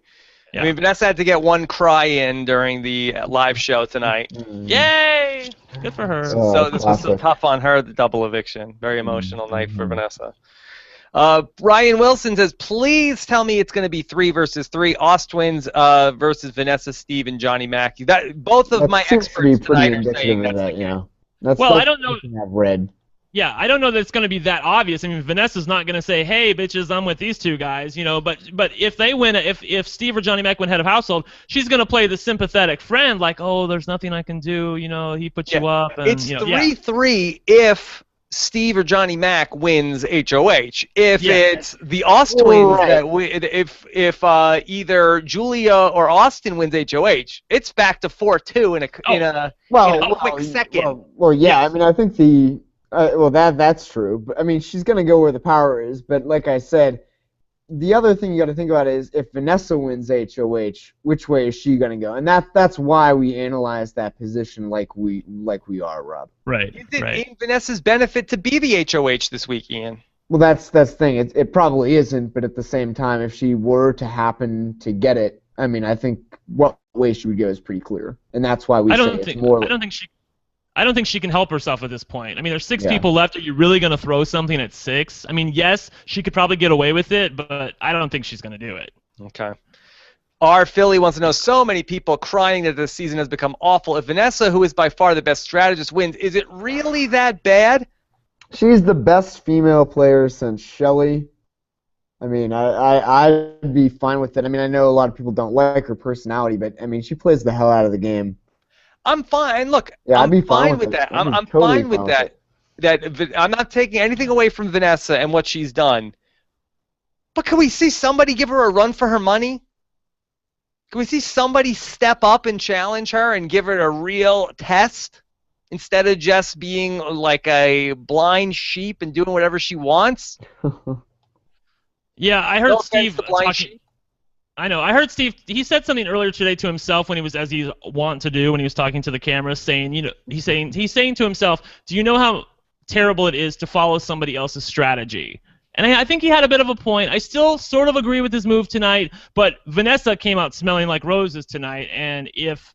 Yeah. I mean, Vanessa had to get one cry in during the live show tonight. Yay! Good for her. So this was so tough on her, the double eviction. Very emotional night for Vanessa. Ryan Wilson says, please tell me it's going to be 3 versus 3. Twins versus Vanessa, Steve, and Johnny Mac. Both of my experts tonight are saying that's the game. Well, I don't know. I've read. Yeah, I don't know that it's going to be that obvious. I mean, Vanessa's not going to say, "Hey, bitches, I'm with these two guys," But if they win, if Steve or Johnny Mac win head of household, she's going to play the sympathetic friend, like, "Oh, there's nothing I can do," he put you up. And, it's 3-3 if Steve or Johnny Mac wins HOH. If it's the Twins that win, if either Julia or Austin wins HOH, it's back to 4-2 in a quick second. I mean, I think that's true. But I mean, she's going to go where the power is. But like I said, the other thing you got to think about is if Vanessa wins HOH, which way is she going to go? And that's why we analyze that position like we are, Rob. Right. Is it Right. in Vanessa's benefit to be the HOH this week, Ian? Well, that's the thing. It probably isn't, but at the same time, if she were to happen to get it, I mean, I think what way she would go is pretty clear, and that's why we say it's more. I don't think she can help herself at this point. I mean, there's 6 Yeah. people left. Are you really going to throw something at 6? I mean, yes, she could probably get away with it, but I don't think she's going to do it. Okay. Our Philly wants to know, so many people crying that the season has become awful. If Vanessa, who is by far the best strategist, wins, is it really that bad? She's the best female player since Shelley. I mean, I'd be fine with it. I mean, I know a lot of people don't like her personality, but, I mean, she plays the hell out of the game. I'm fine. Look, Yeah, I'd I'm be fine with that. I'm totally fine with that. I'm not taking anything away from Vanessa and what she's done. But can we see somebody give her a run for her money? Can we see somebody step up and challenge her and give her a real test instead of just being like a blind sheep and doing whatever she wants? Yeah, I heard No offense Steve to blind talking. sheep. I know. I heard Steve. He said something earlier today to himself when he was, as he's wont to do, when he was talking to the camera, saying, he's saying to himself, "Do you know how terrible it is to follow somebody else's strategy?" And I think he had a bit of a point. I still sort of agree with his move tonight, but Vanessa came out smelling like roses tonight, and if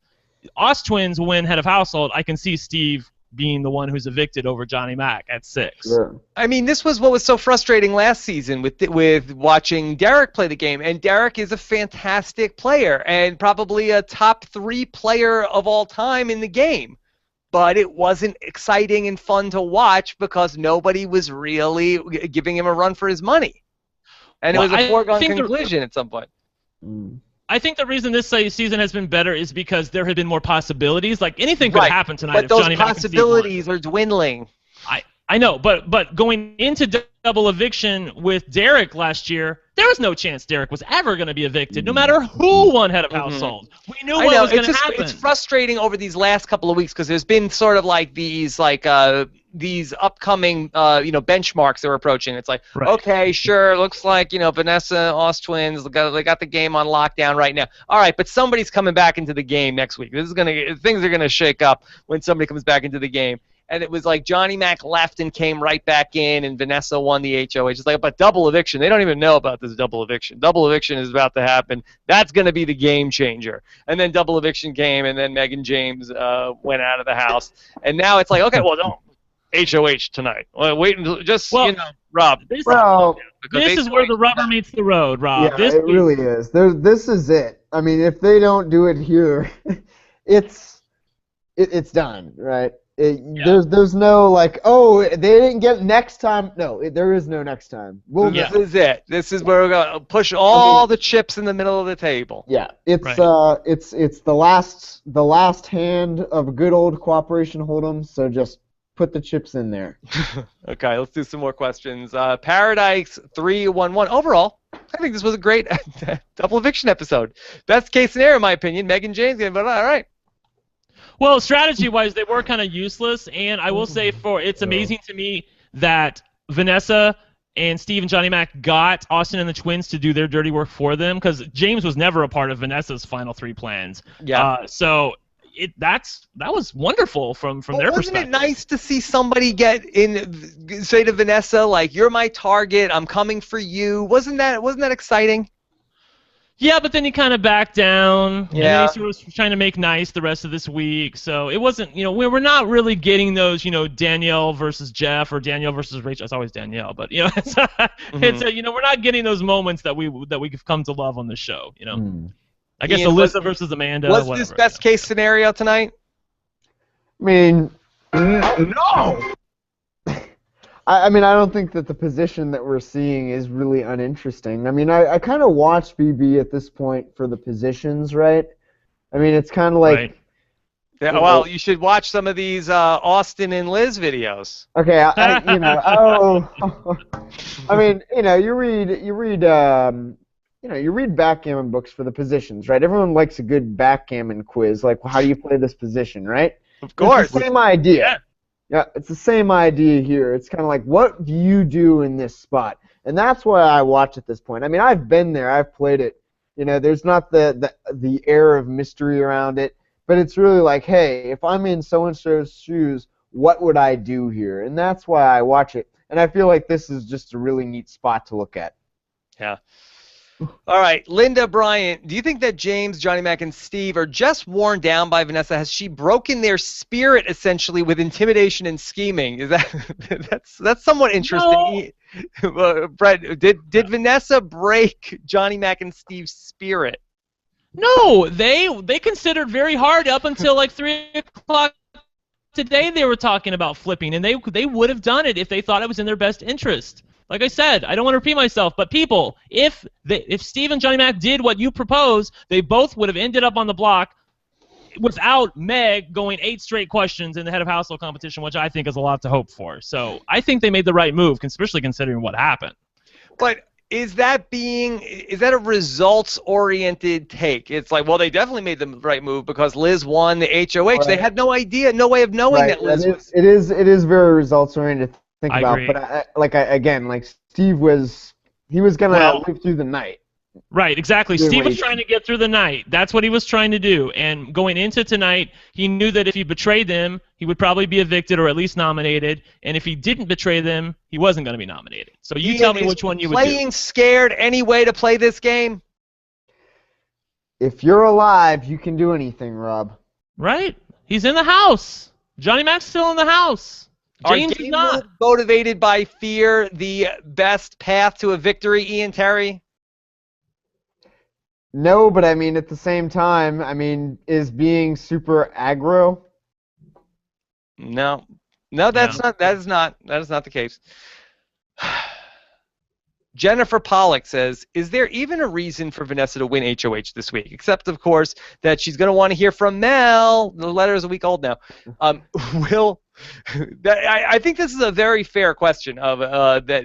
Oz Twins win head of household, I can see Steve being the one who's evicted over Johnny Mac at 6. Sure. I mean, this was what was so frustrating last season with watching Derek play the game, and Derek is a fantastic player and probably a top 3 player of all time in the game. But it wasn't exciting and fun to watch because nobody was really giving him a run for his money. And Well, it was a I foregone think conclusion at some point. I think the reason this season has been better is because there have been more possibilities. Like, anything could happen tonight But if those Johnny Mac and Steve won. possibilities are dwindling. I know, but going into double eviction with Derek last year, there was no chance Derek was ever going to be evicted, no matter who won head of household. We knew what was going to happen. It's frustrating over these last couple of weeks because there's been sort of like these upcoming benchmarks they're approaching. It's like, okay, sure, looks like Vanessa, Oz Twins, they got the game on lockdown right now. All right, but somebody's coming back into the game next week. Things are gonna shake up when somebody comes back into the game. And it was like Johnny Mac left and came right back in, and Vanessa won the HOH. It's like, but double eviction, they don't even know about this double eviction. Double eviction is about to happen. That's going to be the game changer. And then double eviction came, and then Megan James went out of the house. And now it's like, okay, well, don't HOH tonight. Well, wait until Rob. This is where the rubber meets the road, Rob. Yeah, it really is. This is it. I mean, if they don't do it here, it's done, right? There's no like, oh, they didn't get next time. No, there is no next time. This is it. This is where we're going to push all the chips in the middle of the table. Yeah, it's the last hand of a good old cooperation hold'em. So just put the chips in there. Okay, let's do some more questions. Paradise 311. Overall, I think this was a great double eviction episode. Best case scenario, in my opinion, Megan James getting voted out. All right. Well, strategy-wise, they were kind of useless, and I will say it's amazing to me that Vanessa and Steve and Johnny Mac got Austin and the Twins to do their dirty work for them, because James was never a part of Vanessa's final 3 plans. Yeah. So that was wonderful from their perspective. Wasn't it nice to see somebody say to Vanessa, like, you're my target, I'm coming for you? Wasn't that exciting? Yeah, but then he kind of backed down. Yeah. And then he sort of was trying to make nice the rest of this week. So it wasn't, we're not really getting those, Danielle versus Jeff or Danielle versus Rachel. It's always Danielle, but it's we're not getting those moments that we've come to love on the show. I guess Ian, Alyssa versus Amanda. Was this best case scenario tonight? I mean, no. I mean, I don't think that the position that we're seeing is really uninteresting. I mean, I kind of watch BB at this point for the positions, right? I mean, it's kind of like... Right. Yeah, well, you should watch some of these Austin and Liz videos. Okay, I mean, you read backgammon books for the positions, right? Everyone likes a good backgammon quiz, like, well, how do you play this position, right? Of course. It's the same idea. Yeah, it's the same idea here. It's kind of like, what do you do in this spot? And that's why I watch at this point. I mean, I've been there. I've played it. You know, there's not the air of mystery around it, but it's really like, hey, if I'm in so-and-so's shoes, what would I do here? And that's why I watch it. And I feel like this is just a really neat spot to look at. Yeah. All right, Linda Bryant, do you think that James, Johnny Mac, and Steve are just worn down by Vanessa? Has she broken their spirit essentially with intimidation and scheming? Is that that's somewhat interesting? Brett, did Vanessa break Johnny Mac and Steve's spirit? No, they considered very hard up until like 3 o'clock today. They were talking about flipping, and they would have done it if they thought it was in their best interest. Like I said, I don't want to repeat myself, but people, if Steve and Johnny Mac did what you propose, they both would have ended up on the block without Meg going 8 straight questions in the head of household competition, which I think is a lot to hope for. So I think they made the right move, especially considering what happened. But is that a results-oriented take? It's like, well, they definitely made the right move because Liz won the HOH. Right. They had no idea, no way of knowing that Liz was. It is very results-oriented. Think I about, agree. But Steve was gonna live through the night. Right, exactly. Steve was trying to get through the night. That's what he was trying to do. And going into tonight, he knew that if he betrayed them, he would probably be evicted or at least nominated. And if he didn't betray them, he wasn't going to be nominated. So you tell me which one you would do. Playing scared any way to play this game? If you're alive, you can do anything, Rob. Right? He's in the house. Johnny Mac's still in the house. James is not. Motivated by fear, the best path to a victory, Ian Terry? No, but I mean, at the same time, I mean, is being super aggro? No, that is not the case. Jennifer Pollock says, is there even a reason for Vanessa to win HOH this week? Except, of course, that she's going to want to hear from Mel. The letter is a week old now. I think this is a very fair question of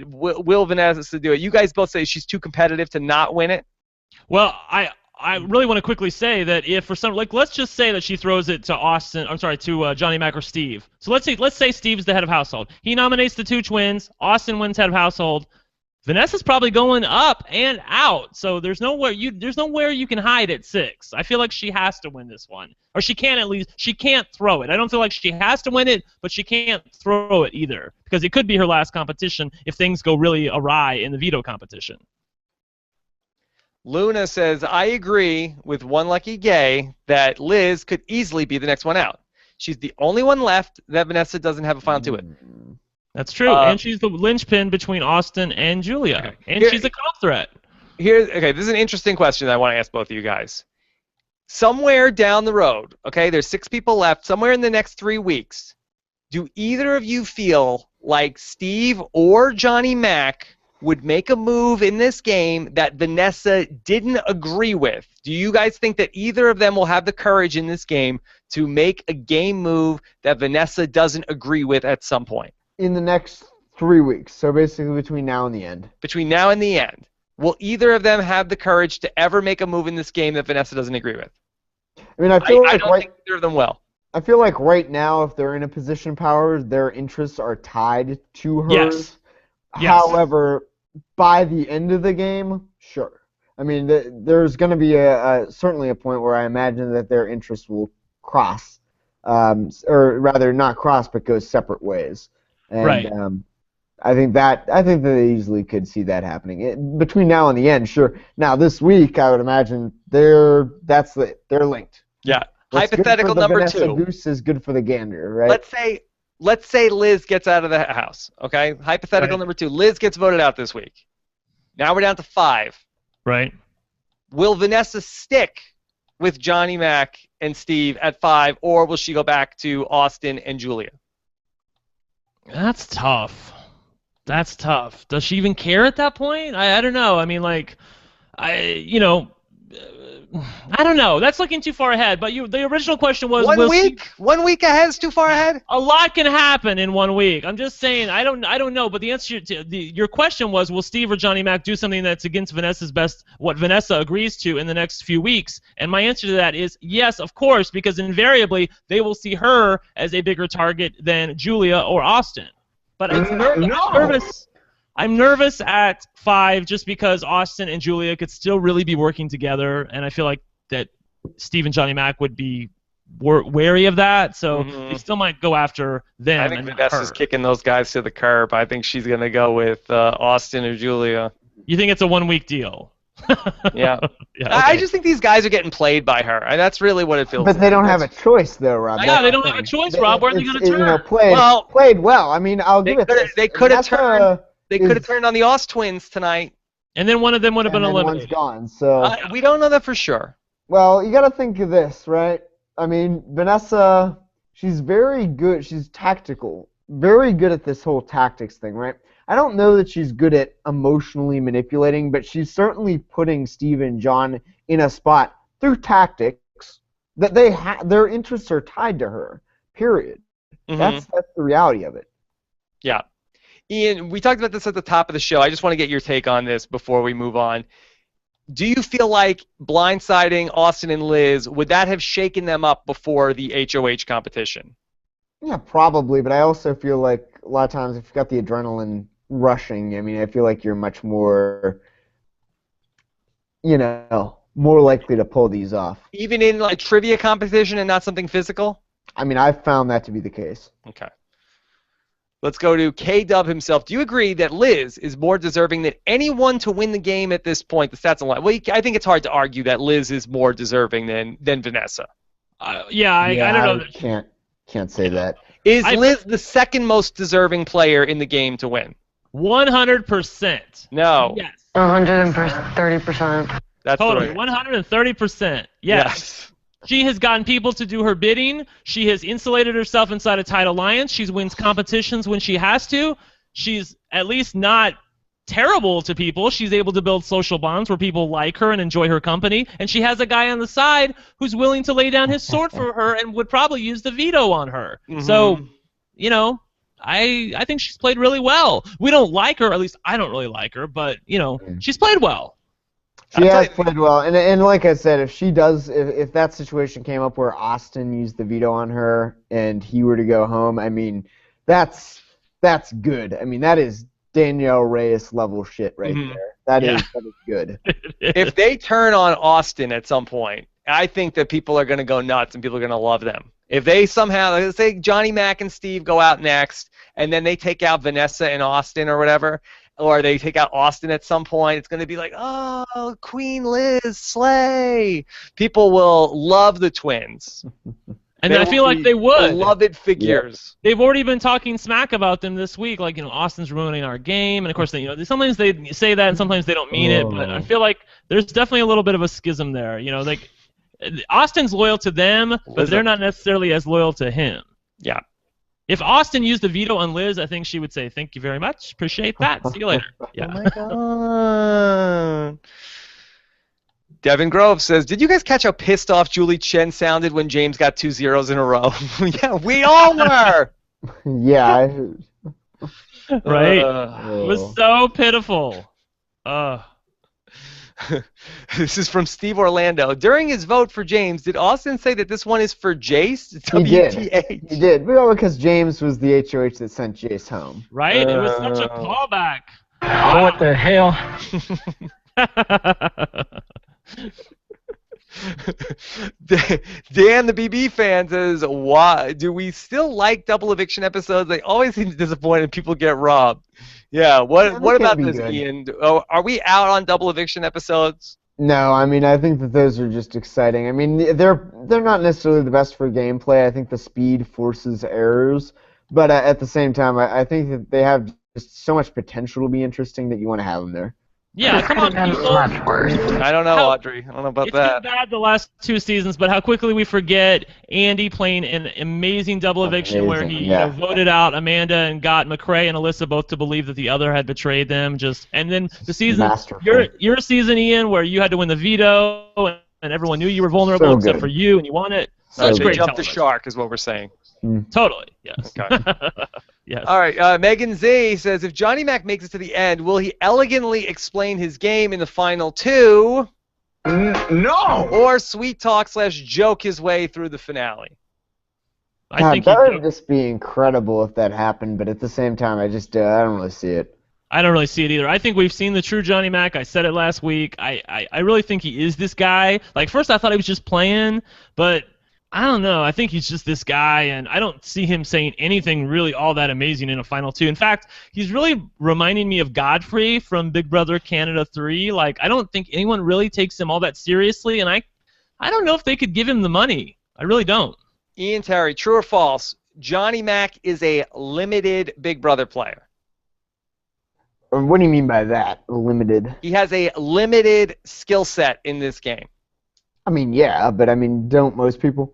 will Vanessa do it? You guys both say she's too competitive to not win it. Well, I really want to quickly say that if for some, like, let's just say that she throws it to Johnny Mac or Steve. So let's say Steve's the head of household. He nominates the 2 twins. Austin wins head of household. Vanessa's probably going up and out. So there's nowhere you can hide at 6. I feel like she has to win this one, or she can't throw it. I don't feel like she has to win it, but she can't throw it either because it could be her last competition if things go really awry in the veto competition. Luna says, I agree with One Lucky Gay that Liz could easily be the next one out. She's the only one left that Vanessa doesn't have a final to it. That's true, and she's the linchpin between Austin and Julia, okay. And she's a comp threat. This is an interesting question that I want to ask both of you guys. Somewhere down the road, okay, there's 6 people left, somewhere in the next 3 weeks, do either of you feel like Steve or Johnny Mac would make a move in this game that Vanessa didn't agree with? Do you guys think that either of them will have the courage in this game to make a game move that Vanessa doesn't agree with at some point? In the next 3 weeks, so basically between now and the end. Between now and the end. Will either of them have the courage to ever make a move in this game that Vanessa doesn't agree with? I mean, I don't think either of them will. I feel like right now, if they're in a position of power, their interests are tied to hers. Yes. However, by the end of the game, sure. I mean, there's going to be certainly a point where I imagine that their interests will cross, or rather not cross, but go separate ways. And, right. I think that they easily could see that happening between now and the end. Sure. Now this week, I would imagine they're linked. Yeah. What's Hypothetical good for the number Vanessa 2. Goose is good for the gander, right? Let's say Liz gets out of the house. Okay. Hypothetical number 2. Liz gets voted out this week. Now we're down to 5. Right. Will Vanessa stick with Johnny Mac and Steve at 5, or will she go back to Austin and Julia? That's tough. Does she even care at that point? I don't know. I mean, like, I don't know. That's looking too far ahead. But the original question was, 1 week? 1 week ahead is too far ahead? A lot can happen in 1 week. I'm just saying, I don't know. But the answer to your question was, will Steve or Johnny Mac do something that's against Vanessa's best, what Vanessa agrees to in the next few weeks? And my answer to that is yes, of course, because invariably they will see her as a bigger target than Julia or Austin. But I'm nervous at 5 just because Austin and Julia could still really be working together, and I feel like that Steve and Johnny Mac would be wary of that, so they still might go after them. I think Vanessa's kicking those guys to the curb. I think she's going to go with Austin or Julia. You think it's a 1 week deal? Yeah. Okay. I just think these guys are getting played by her, and that's really what it feels like. But they don't have a choice, though, Rob. Yeah, they don't have a choice, Rob. Where are they going to turn? You know, played well. I mean, I'll give it this. They could have turned. They could have turned on the Oz twins tonight. And then one of them would have been eliminated. One's gone, so... we don't know that for sure. Well, you got to think of this, right? I mean, Vanessa, she's very good. She's tactical. Very good at this whole tactics thing, right? I don't know that she's good at emotionally manipulating, but she's certainly putting Steve and John in a spot through tactics that their interests are tied to her, period. That's the reality of it. Yeah. Ian, we talked about this at the top of the show. I just want to get your take on this before we move on. Do you feel like blindsiding Austin and Liz, would that have shaken them up before the HOH competition? Yeah, probably, but I also feel like a lot of times if you've got the adrenaline rushing, I mean, I feel like you're much more, more likely to pull these off. Even in like trivia competition and not something physical? I mean, I've found that to be the case. Okay. Let's go to K-Dub himself. Do you agree that Liz is more deserving than anyone to win the game at this point? The stats online. Well, I think it's hard to argue that Liz is more deserving than Vanessa. I don't know. Can't say that. Is Liz the second most deserving player in the game to win? 100%. No. Yes. 130%. That's totally. right. 130%. Yes. She has gotten people to do her bidding. She has insulated herself inside a tight alliance. She wins competitions when she has to. She's at least not terrible to people. She's able to build social bonds where people like her and enjoy her company. And she has a guy on the side who's willing to lay down his sword for her and would probably use the veto on her. So, I think she's played really well. We don't like her, at least I don't really like her, but, she's played well. She has played well, and like I said, if that situation came up where Austin used the veto on her and he were to go home, I mean, that's good. I mean, that is Danielle Reyes level shit right there. That is good. If they turn on Austin at some point, I think that people are going to go nuts and people are going to love them. If they somehow, let's say Johnny Mac and Steve go out next, and then they take out Vanessa and Austin or whatever, or they take out Austin at some point, it's going to be like, oh, Queen Liz, slay. People will love the twins. And I feel like they would. Beloved figures. Yeah. They've already been talking smack about them this week, like, Austin's ruining our game, and of course, sometimes they say that and sometimes they don't mean it, but I feel like there's definitely a little bit of a schism there. Like, Austin's loyal to them, but they're not necessarily as loyal to him. Yeah. If Austin used the veto on Liz, I think she would say, thank you very much, appreciate that, see you later. Yeah. Oh my God. Devin Grove says, did you guys catch how pissed off Julie Chen sounded when James got 2 zeros in a row? Yeah, we all were. Yeah. Right? It was so pitiful. This is from Steve Orlando. During his vote for James, did Austin say that this one is for Jace? He did. Well, because James was the HOH that sent Jace home. Right? It was such a callback. Oh, what the hell? Dan, the BB fan, says, why do we still like double eviction episodes? They always seem to disappoint and people get robbed. Yeah, what about this, Ian? Are we out on double eviction episodes? No, I mean, I think that those are just exciting. I mean, they're not necessarily the best for gameplay. I think the speed forces errors, but at the same time, I think that they have just so much potential to be interesting that you want to have them there. Yeah, come on, That's people. much worse. I don't know, How- Audrey. I don't know about It's been that. bad the last 2 seasons, but how quickly we forget Andy playing an amazing double eviction where he Amazing, yeah. voted out Amanda and got McCrae and Alyssa both to believe that the other had betrayed them. And then the season, Masterful. your season, Ian, where you had to win the veto and everyone knew you were vulnerable So except good. for you and you won it. So That's They great jumped the television. shark, is what we're saying. Totally, yes. Okay. Yes. All right. Megan Z says, if Johnny Mac makes it to the end, will he elegantly explain his game in the final 2, No! or sweet talk / joke his way through the finale? I think that he would just be incredible if that happened, but at the same time, I don't really see it. I don't really see it either. I think we've seen the true Johnny Mac. I said it last week. I really think he is this guy. Like, first I thought he was just playing, but I don't know. I think he's just this guy, and I don't see him saying anything really all that amazing in a final 2. In fact, he's really reminding me of Godfrey from Big Brother Canada 3. Like, I don't think anyone really takes him all that seriously, and I don't know if they could give him the money. I really don't. Ian Terry, true or false? Johnny Mac is a limited Big Brother player. What do you mean by that? Limited? He has a limited skill set in this game. I mean, yeah, but I mean, don't most people?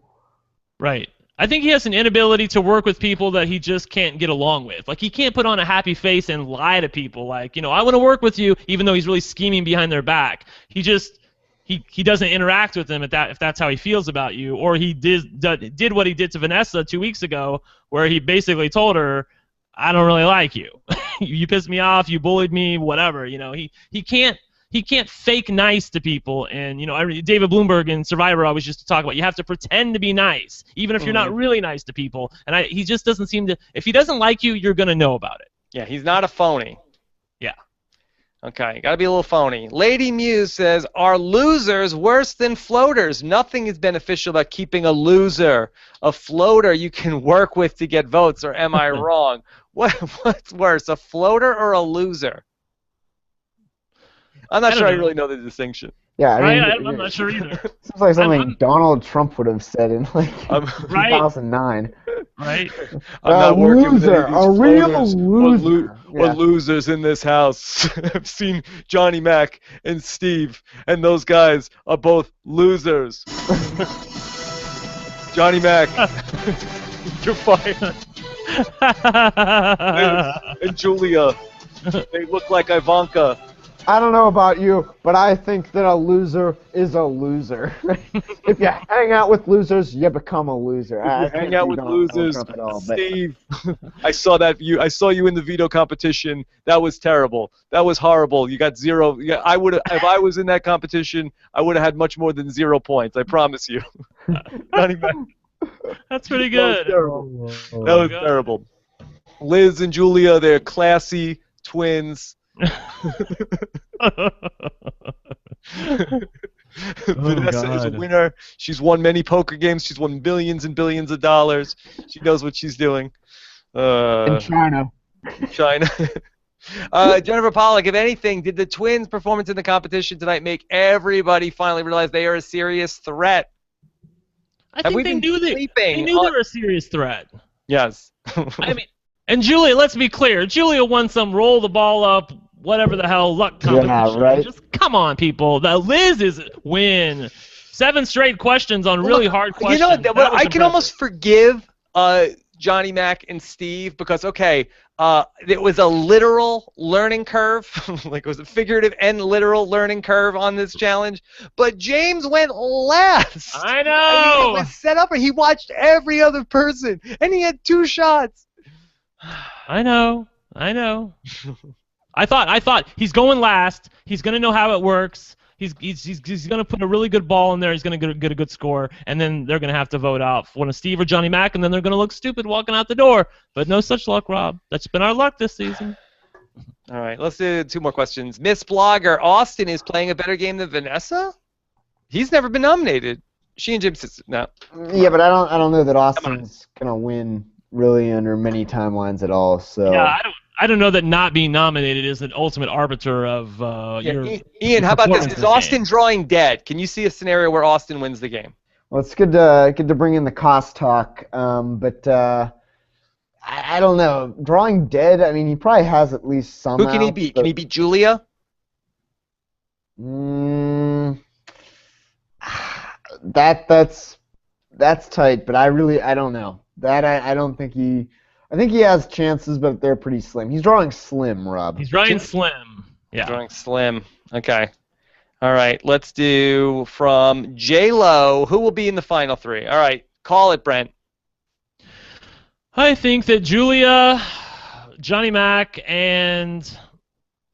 Right. I think he has an inability to work with people that he just can't get along with. Like, he can't put on a happy face and lie to people like, I want to work with you, even though he's really scheming behind their back. He just, he doesn't interact with them if that's how he feels about you. Or he did what he did to Vanessa 2 weeks ago, where he basically told her, I don't really like you. You pissed me off, you bullied me, whatever. He can't fake nice to people, and David Bloomberg in Survivor always used to talk about you have to pretend to be nice, even if you're not really nice to people. And he just doesn't seem to. If he doesn't like you, you're gonna know about it. Yeah, he's not a phony. Yeah. Okay, gotta be a little phony. Lady Muse says, are losers worse than floaters? Nothing is beneficial about keeping a loser. A floater you can work with to get votes, or am I wrong? What's worse, a floater or a loser? I'm not sure I really know the distinction. Yeah, I mean, I'm not sure either. Seems like something Donald Trump would have said in like Right. 2009. Right? I'm not working with loser, any of these a real floaters. loser. What losers in this house? I've seen Johnny Mac and Steve, and those guys are both losers. Johnny Mac, you're fired. And Julia, they look like Ivanka. I don't know about you, but I think that a loser is a loser. If you hang out with losers, you become a loser. I can't Hang out do with Donald losers, Trump at all, but Steve. I saw you in the veto competition. That was terrible. That was horrible. You got 0. Yeah, if I was in that competition, I would have had much more than 0 points. I promise you. Johnny Mac. That's pretty good. That was terrible. Liz and Julia, they're classy twins. Vanessa is a winner. She's won many poker games. She's won billions and billions of dollars. She knows what she's doing. in China. Jennifer Pollack, if anything, did the twins' performance in the competition tonight make everybody finally realize they are a serious threat? I think they knew they were a serious threat. Yes. I mean, and Julia, let's be clear. Julia won some roll the ball up, whatever the hell luck competition. Yeah, right. Just come on, people. The Liz is win. 7 straight questions on really hard questions. You know, That what, was I can impressive. almost forgive Johnny Mac and Steve because, okay, it was a literal learning curve. Like, it was a figurative and literal learning curve on this challenge. But James went last. I know. I mean, it was set up, and he watched every other person, and he had 2 shots. I know. I thought he's going last. He's gonna know how it works. He's gonna put a really good ball in there. He's gonna get a good score, and then they're gonna have to vote out one of Steve or Johnny Mac, and then they're gonna look stupid walking out the door. But no such luck, Rob. That's been our luck this season. All right, let's do 2 more questions. Miss Blogger, Austin is playing a better game than Vanessa? He's never been nominated. She and Jim no. Yeah, but I don't know that Austin's gonna win really under many timelines at all. So Yeah, I don't know that not being nominated is an ultimate arbiter of your. Ian, how about this? performance Is Austin drawing dead? Can you see a scenario where Austin wins the game? well, it's good to bring in the cost talk, but I don't know. Drawing dead. I mean, he probably has at least some. Who can he outs, beat? but Can he beat Julia? That's tight, but I don't know. I don't think he. I think he has chances, but they're pretty slim. He's drawing slim, Rob. He's drawing slim. Yeah. Drawing slim. Okay. All right. Let's do from J-Lo. Who will be in the final three? All right. Call it, Brent. I think that Julia, Johnny Mac, and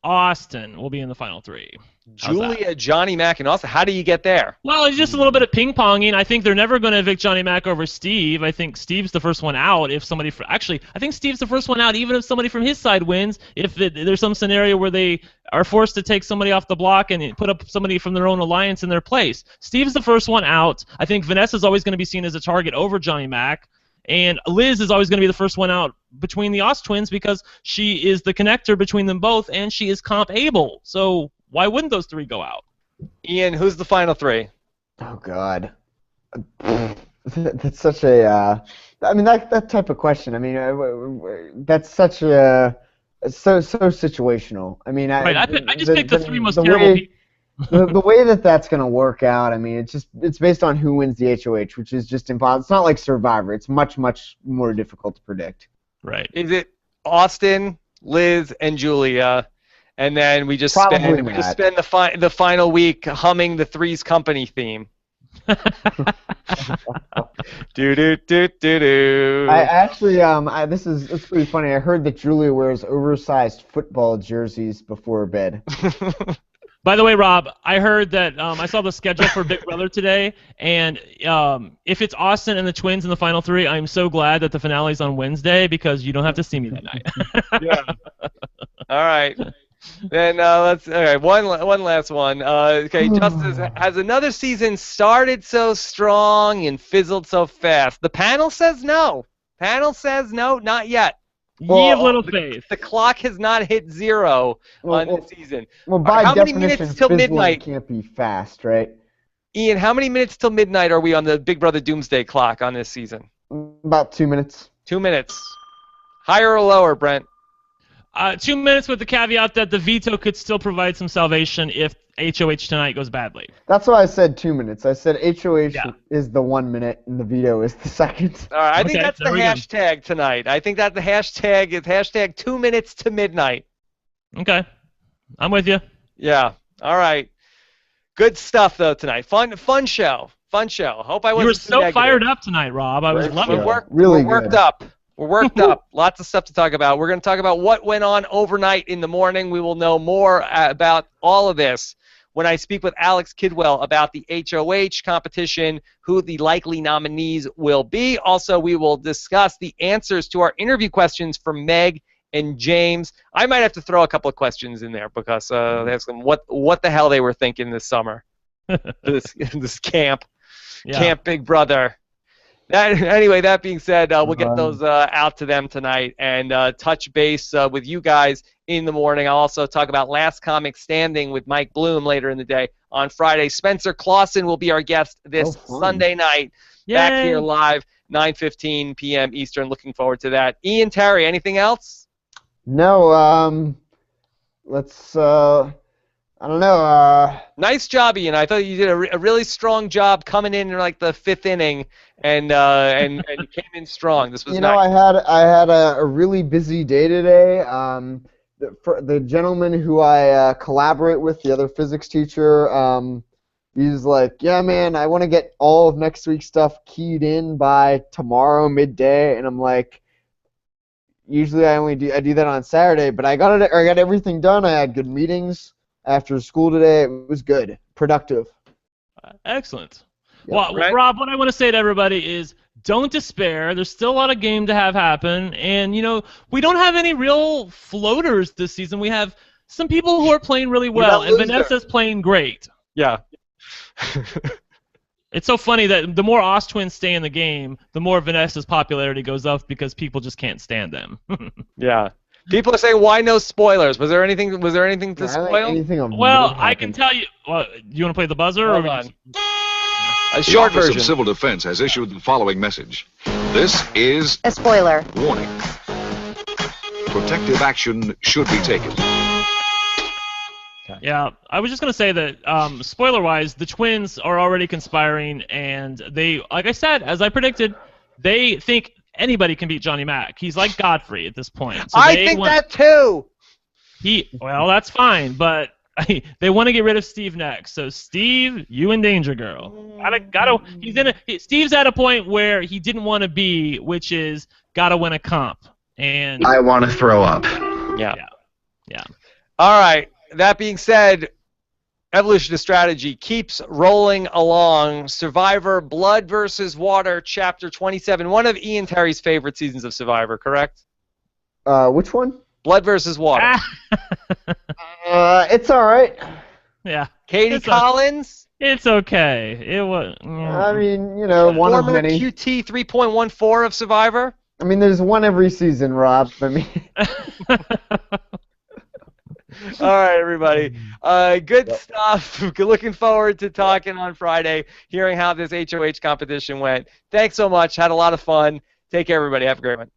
Austin will be in the final three. How's Julia, that? Johnny Mac, and Austin. How do you get there? Well, it's just a little bit of ping-ponging. I think they're never going to evict Johnny Mac over Steve. I think Steve's the first one out if somebody... Actually, I think Steve's the first one out even if somebody from his side wins. If there's some scenario where they are forced to take somebody off the block and put up somebody from their own alliance in their place. Steve's the first one out. I think Vanessa's always going to be seen as a target over Johnny Mac. And Liz is always going to be the first one out between the Oz twins because she is the connector between them both and she is comp able. So why wouldn't those three go out? Ian, who's the final three? Oh God, that's such a. I mean that type of question. I mean, that's such a so situational. I mean, right. I just picked the three most terrible people. The way that's going to work out, I mean, it's based on who wins the HOH, which is just impossible. It's not like Survivor. It's much more difficult to predict. Right. Is it Austin, Liz, and Julia? And then we just spend the final week humming the Three's Company theme. Do do do do do. I actually it's pretty funny. I heard that Julia wears oversized football jerseys before bed. By the way, Rob, I heard that I saw the schedule for Big Brother today, and if it's Austin and the twins in the final three, I'm so glad that the finale's on Wednesday because you don't have to see me that night. Yeah. All right. Then one last one. Okay, Justice, has another season started so strong and fizzled so fast? The panel says no. Panel says no, not yet. Ye of little faith. The clock has not hit zero on the season. Well, by how many definition, minutes till midnight? Can't be fast, right? Ian, how many minutes till midnight are we on the Big Brother Doomsday clock on this season? About 2 minutes. 2 minutes. Higher or lower, Brent? 2 minutes with the caveat that the veto could still provide some salvation if HOH tonight goes badly. That's why I said 2 minutes. I said HOH is the 1 minute and the veto is the second. All right, I think that's the hashtag tonight. I think that the hashtag is hashtag 2 minutes to midnight. Okay. I'm with you. Yeah. All right. Good stuff, though, tonight. Fun show. Fun show. Hope I wasn't You were too so negative. fired up tonight, Rob. I was loving it. Really we're worked up. We're worked up. Lots of stuff to talk about. We're going to talk about what went on overnight in the morning. We will know more about all of this when I speak with Alex Kidwell about the HOH competition, who the likely nominees will be. Also, we will discuss the answers to our interview questions from Meg and James. I might have to throw a couple of questions in there because ask them what the hell they were thinking this summer. this camp. Yeah. Camp Big Brother. Anyway, that being said, we'll get those out to them tonight and touch base with you guys in the morning. I'll also talk about Last Comic Standing with Mike Bloom later in the day on Friday. Spencer Clausen will be our guest this Sunday night. Yay. Back here live, 9:15 p.m. Eastern. Looking forward to that. Ian, Terry, anything else? No, let's, I don't know. Nice job, Ian. I thought you did a really strong job coming in like the fifth inning and you came in strong. This was nice. I had a really busy day today. The gentleman who I collaborate with, the other physics teacher, he's like, yeah, man, I want to get all of next week's stuff keyed in by tomorrow midday, and I'm like, usually I do that on Saturday, but I got everything done. I had good meetings after school today. It was good, productive. Excellent. Yeah. Well, Right. Rob, what I want to say to everybody is don't despair. There's still a lot of game to have happen. And, we don't have any real floaters this season. We have some people who are playing really well, and Vanessa's playing great. Yeah. It's so funny that the more Oz twins stay in the game, the more Vanessa's popularity goes up because people just can't stand them. Yeah. People are saying, why no spoilers? Was there anything to spoil? Well, I can tell you. Well, you want to play the buzzer? Hold or on. A The short Office version. of Civil Defense has issued the following message. This is A spoiler. warning. Protective action should be taken. Okay. Yeah, I was just gonna say that, spoiler-wise, the twins are already conspiring, and they, like I said, as I predicted, they think anybody can beat Johnny Mac. He's like Godfrey at this point. So I think that too. Well, that's fine, but they want to get rid of Steve next. So Steve, you in danger, girl. Steve's at a point where he didn't want to be, which is gotta win a comp. And I want to throw up. Yeah. Yeah. All right. That being said, Evolution of Strategy keeps rolling along. Survivor Blood versus Water, Chapter 27. One of Ian Terry's favorite seasons of Survivor, correct? Which one? Blood versus Water. It's all right. Yeah. Katie Collins. It's okay. It was. I mean, you know, one of Former many. QT 3.14 of Survivor. I mean, there's one every season, Rob. I mean. All right, everybody. Good stuff. Looking forward to talking on Friday, hearing how this HOH competition went. Thanks so much. Had a lot of fun. Take care, everybody. Have a great one.